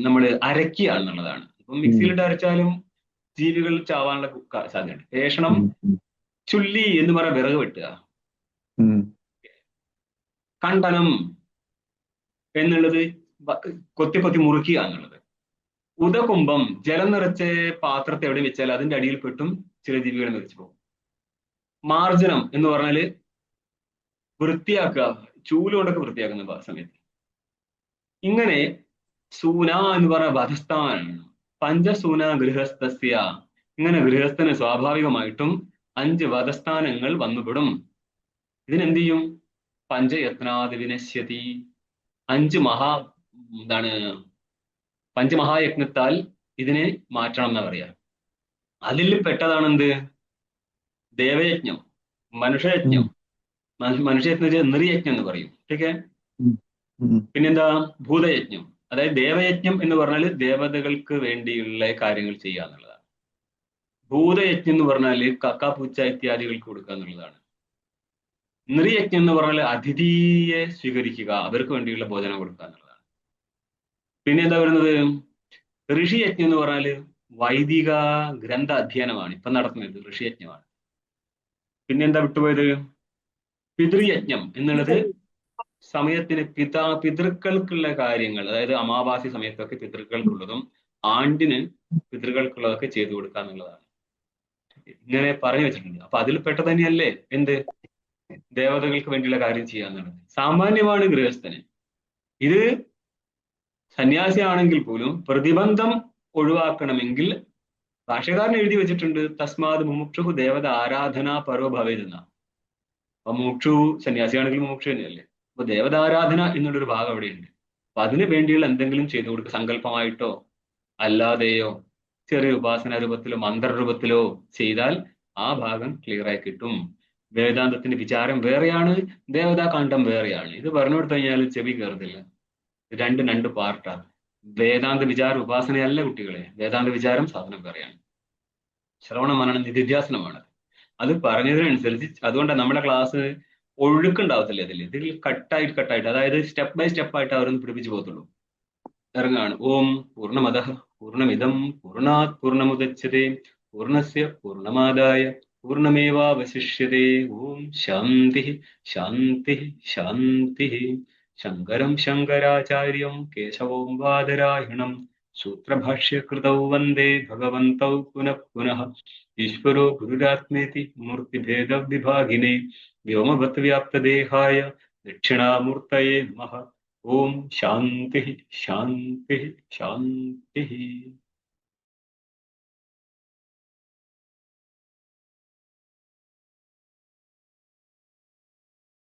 നമ്മൾ അരക്കുക എന്നുള്ളതാണ്. ഇപ്പം മിക്സിയിലിട്ട് അരച്ചാലും ജീവികൾ ചാവാനുള്ള സാധ്യതയുണ്ട്. പേഷണം. ചുല്ലി എന്ന് പറഞ്ഞാൽ വിറക് വെട്ടുക. ഖണ്ഡനം എന്നുള്ളത് കൊത്തി കൊത്തി മുറിക്കുക എന്നുള്ളത്. ഉദകുംഭം, ജലം നിറച്ച പാത്രത്തെ എവിടെ വെച്ചാൽ അതിന്റെ അടിയിൽ പെട്ടും ചില ജീവികൾ മരിച്ചു പോകും. മാർജനം എന്ന് പറഞ്ഞാല് വൃത്തിയാക്കുക, ചൂലുകൊണ്ടൊക്കെ വൃത്തിയാക്കുന്ന സമയത്ത്. ഇങ്ങനെ സൂന എന്ന് പറഞ്ഞ വധസ്ഥാനാണ്. പഞ്ചസൂന ഗൃഹസ്ഥസ്യ. ഇങ്ങനെ ഗൃഹസ്ഥന് സ്വാഭാവികമായിട്ടും 5 വധസ്ഥാനങ്ങൾ വന്നുപെടും. ഇതിനെന്ത് ചെയ്യും? പഞ്ചയത്നാദി വിനശ്യതി. 5 പഞ്ചമഹായജ്ഞത്താൽ ഇതിനെ മാറ്റണം എന്നാ പറയാ. അതിൽ പെട്ടതാണെന്ത്? ദേവയജ്ഞം, മനുഷ്യയജ്ഞം. മനുഷ്യയജ്ഞം നൃയജ്ഞം എന്ന് പറയും. ഓക്കെ. പിന്നെന്താ? ഭൂതയജ്ഞം. അതായത് ദേവയജ്ഞം എന്ന് പറഞ്ഞാൽ ദേവതകൾക്ക് വേണ്ടിയുള്ള കാര്യങ്ങൾ ചെയ്യുക എന്നുള്ളതാണ്. ഭൂതയജ്ഞം എന്ന് പറഞ്ഞാൽ കക്കാപ്പൂച്ച ഇത്യാദികൾക്ക് കൊടുക്കുക എന്നുള്ളതാണ്. നൃയജ്ഞം എന്ന് പറഞ്ഞാൽ അതിഥിയെ സ്വീകരിക്കുക, അവർക്ക് വേണ്ടിയുള്ള ഭോജനം കൊടുക്കുക എന്നുള്ളതാണ്. പിന്നെ എന്താ വരുന്നത്? ഋഷിയജ്ഞം എന്ന് പറഞ്ഞാൽ വൈദിക ഗ്രന്ഥ അധ്യയനമാണ് ഇപ്പൊ നടത്തുന്നത്, ഋഷിയജ്ഞമാണ്. പിന്നെന്താ വിട്ടുപോയത്? പിതൃയജ്ഞം എന്നുള്ളത് സമയത്തിന് പിതൃക്കൾക്കുള്ള കാര്യങ്ങൾ, അതായത് അമാവാസി സമയത്തൊക്കെ പിതൃക്കൾക്കുള്ളതും ആണ്ടിന് പിതൃക്കൾക്കുള്ളതൊക്കെ ചെയ്തു കൊടുക്കുക എന്നുള്ളതാണ്. ഇങ്ങനെ പറഞ്ഞു വെച്ചിട്ടുണ്ട്. അപ്പൊ അതിൽ പെട്ടത് തന്നെയല്ലേ എന്ത് ദേവതകൾക്ക് വേണ്ടിയുള്ള കാര്യം ചെയ്യാന്നുള്ളത്. സാമാന്യമാണ് ഗൃഹസ്ഥന്. ഇത് സന്യാസിയാണെങ്കിൽ പോലും പ്രതിബന്ധം ഒഴിവാക്കണമെങ്കിൽ ഭാഷകാരൻ എഴുതി വെച്ചിട്ടുണ്ട് തസ്മാത് മുമുക്ഷു ദേവത ആരാധനാ പരോ ഭവേതെന്ന. അപ്പൊ മുമുക്ഷു സന്യാസിയാണെങ്കിൽ മുമുക്ഷു തന്നെയല്ലേ. അപ്പൊ ദേവതാരാധന എന്നുള്ളൊരു ഭാഗം അവിടെയുണ്ട്. അപ്പൊ അതിന് വേണ്ടിയുള്ള എന്തെങ്കിലും ചെയ്തു കൊടുക്കുക, സങ്കല്പമായിട്ടോ അല്ലാതെയോ ചെറിയ ഉപാസന രൂപത്തിലോ മന്ത്രരൂപത്തിലോ ചെയ്താൽ ആ ഭാഗം ക്ലിയർ ആയി കിട്ടും. വേദാന്തത്തിന്റെ വിചാരം വേറെയാണ്, ദേവതാകാന്ഡം വേറെയാണ്. ഇത് പറഞ്ഞു കൊടുത്തു കഴിഞ്ഞാൽ ചെവി കയറുന്നില്ല. രണ്ട് പാർട്ടാണ്. വേദാന്ത വിചാരം ഉപാസനയല്ല കുട്ടികളെ, വേദാന്ത വിചാരം സാധനം വേറെയാണ്. ശ്രവണ മനനം നിധിധ്യാസനമാണ്. അത് പറഞ്ഞതിനനുസരിച്ച് അതുകൊണ്ട് നമ്മുടെ ക്ലാസ് ഒഴുക്കുണ്ടാവത്തില്ല. ഇതിൽ കട്ടായിട്ട് അതായത് സ്റ്റെപ്പ് ബൈ സ്റ്റെപ്പ് ആയിട്ട് അവരൊന്ന് പിടിപ്പിച്ചു പോകത്തുള്ളൂ. ഇറങ്ങാണ്. ഓം പൂർണ്ണമദഃ പൂർണ്ണമിദം പൂർണ്ണാത് പൂർണ്ണമുദച്യതേ പൂർണ്ണസ്യ പൂർണ്ണമാദായ പൂർണ്ണമേവാവശിഷ്യതേ. ഓം ശാന്തി ശാന്തി ശാന്തി. ശങ്കരം ശങ്കരാചാര്യം കേശവം ബാദരായണം സൂത്രഭാഷ്യകൃതൗ വന്ദേ ഭഗവന്തൗ പുനഃ പുനഃ. ഈശ്വരോ ഗുരുരാത്മേതി മൂർത്തിഭേദ വിഭാഗിനേ വ്യോമവത് വ്യാപ്തദേഹായ ദക്ഷിണാമൂർത്തയേ നമഃ. ഓം ശാന്തി ശാന്തി ശാന്തി.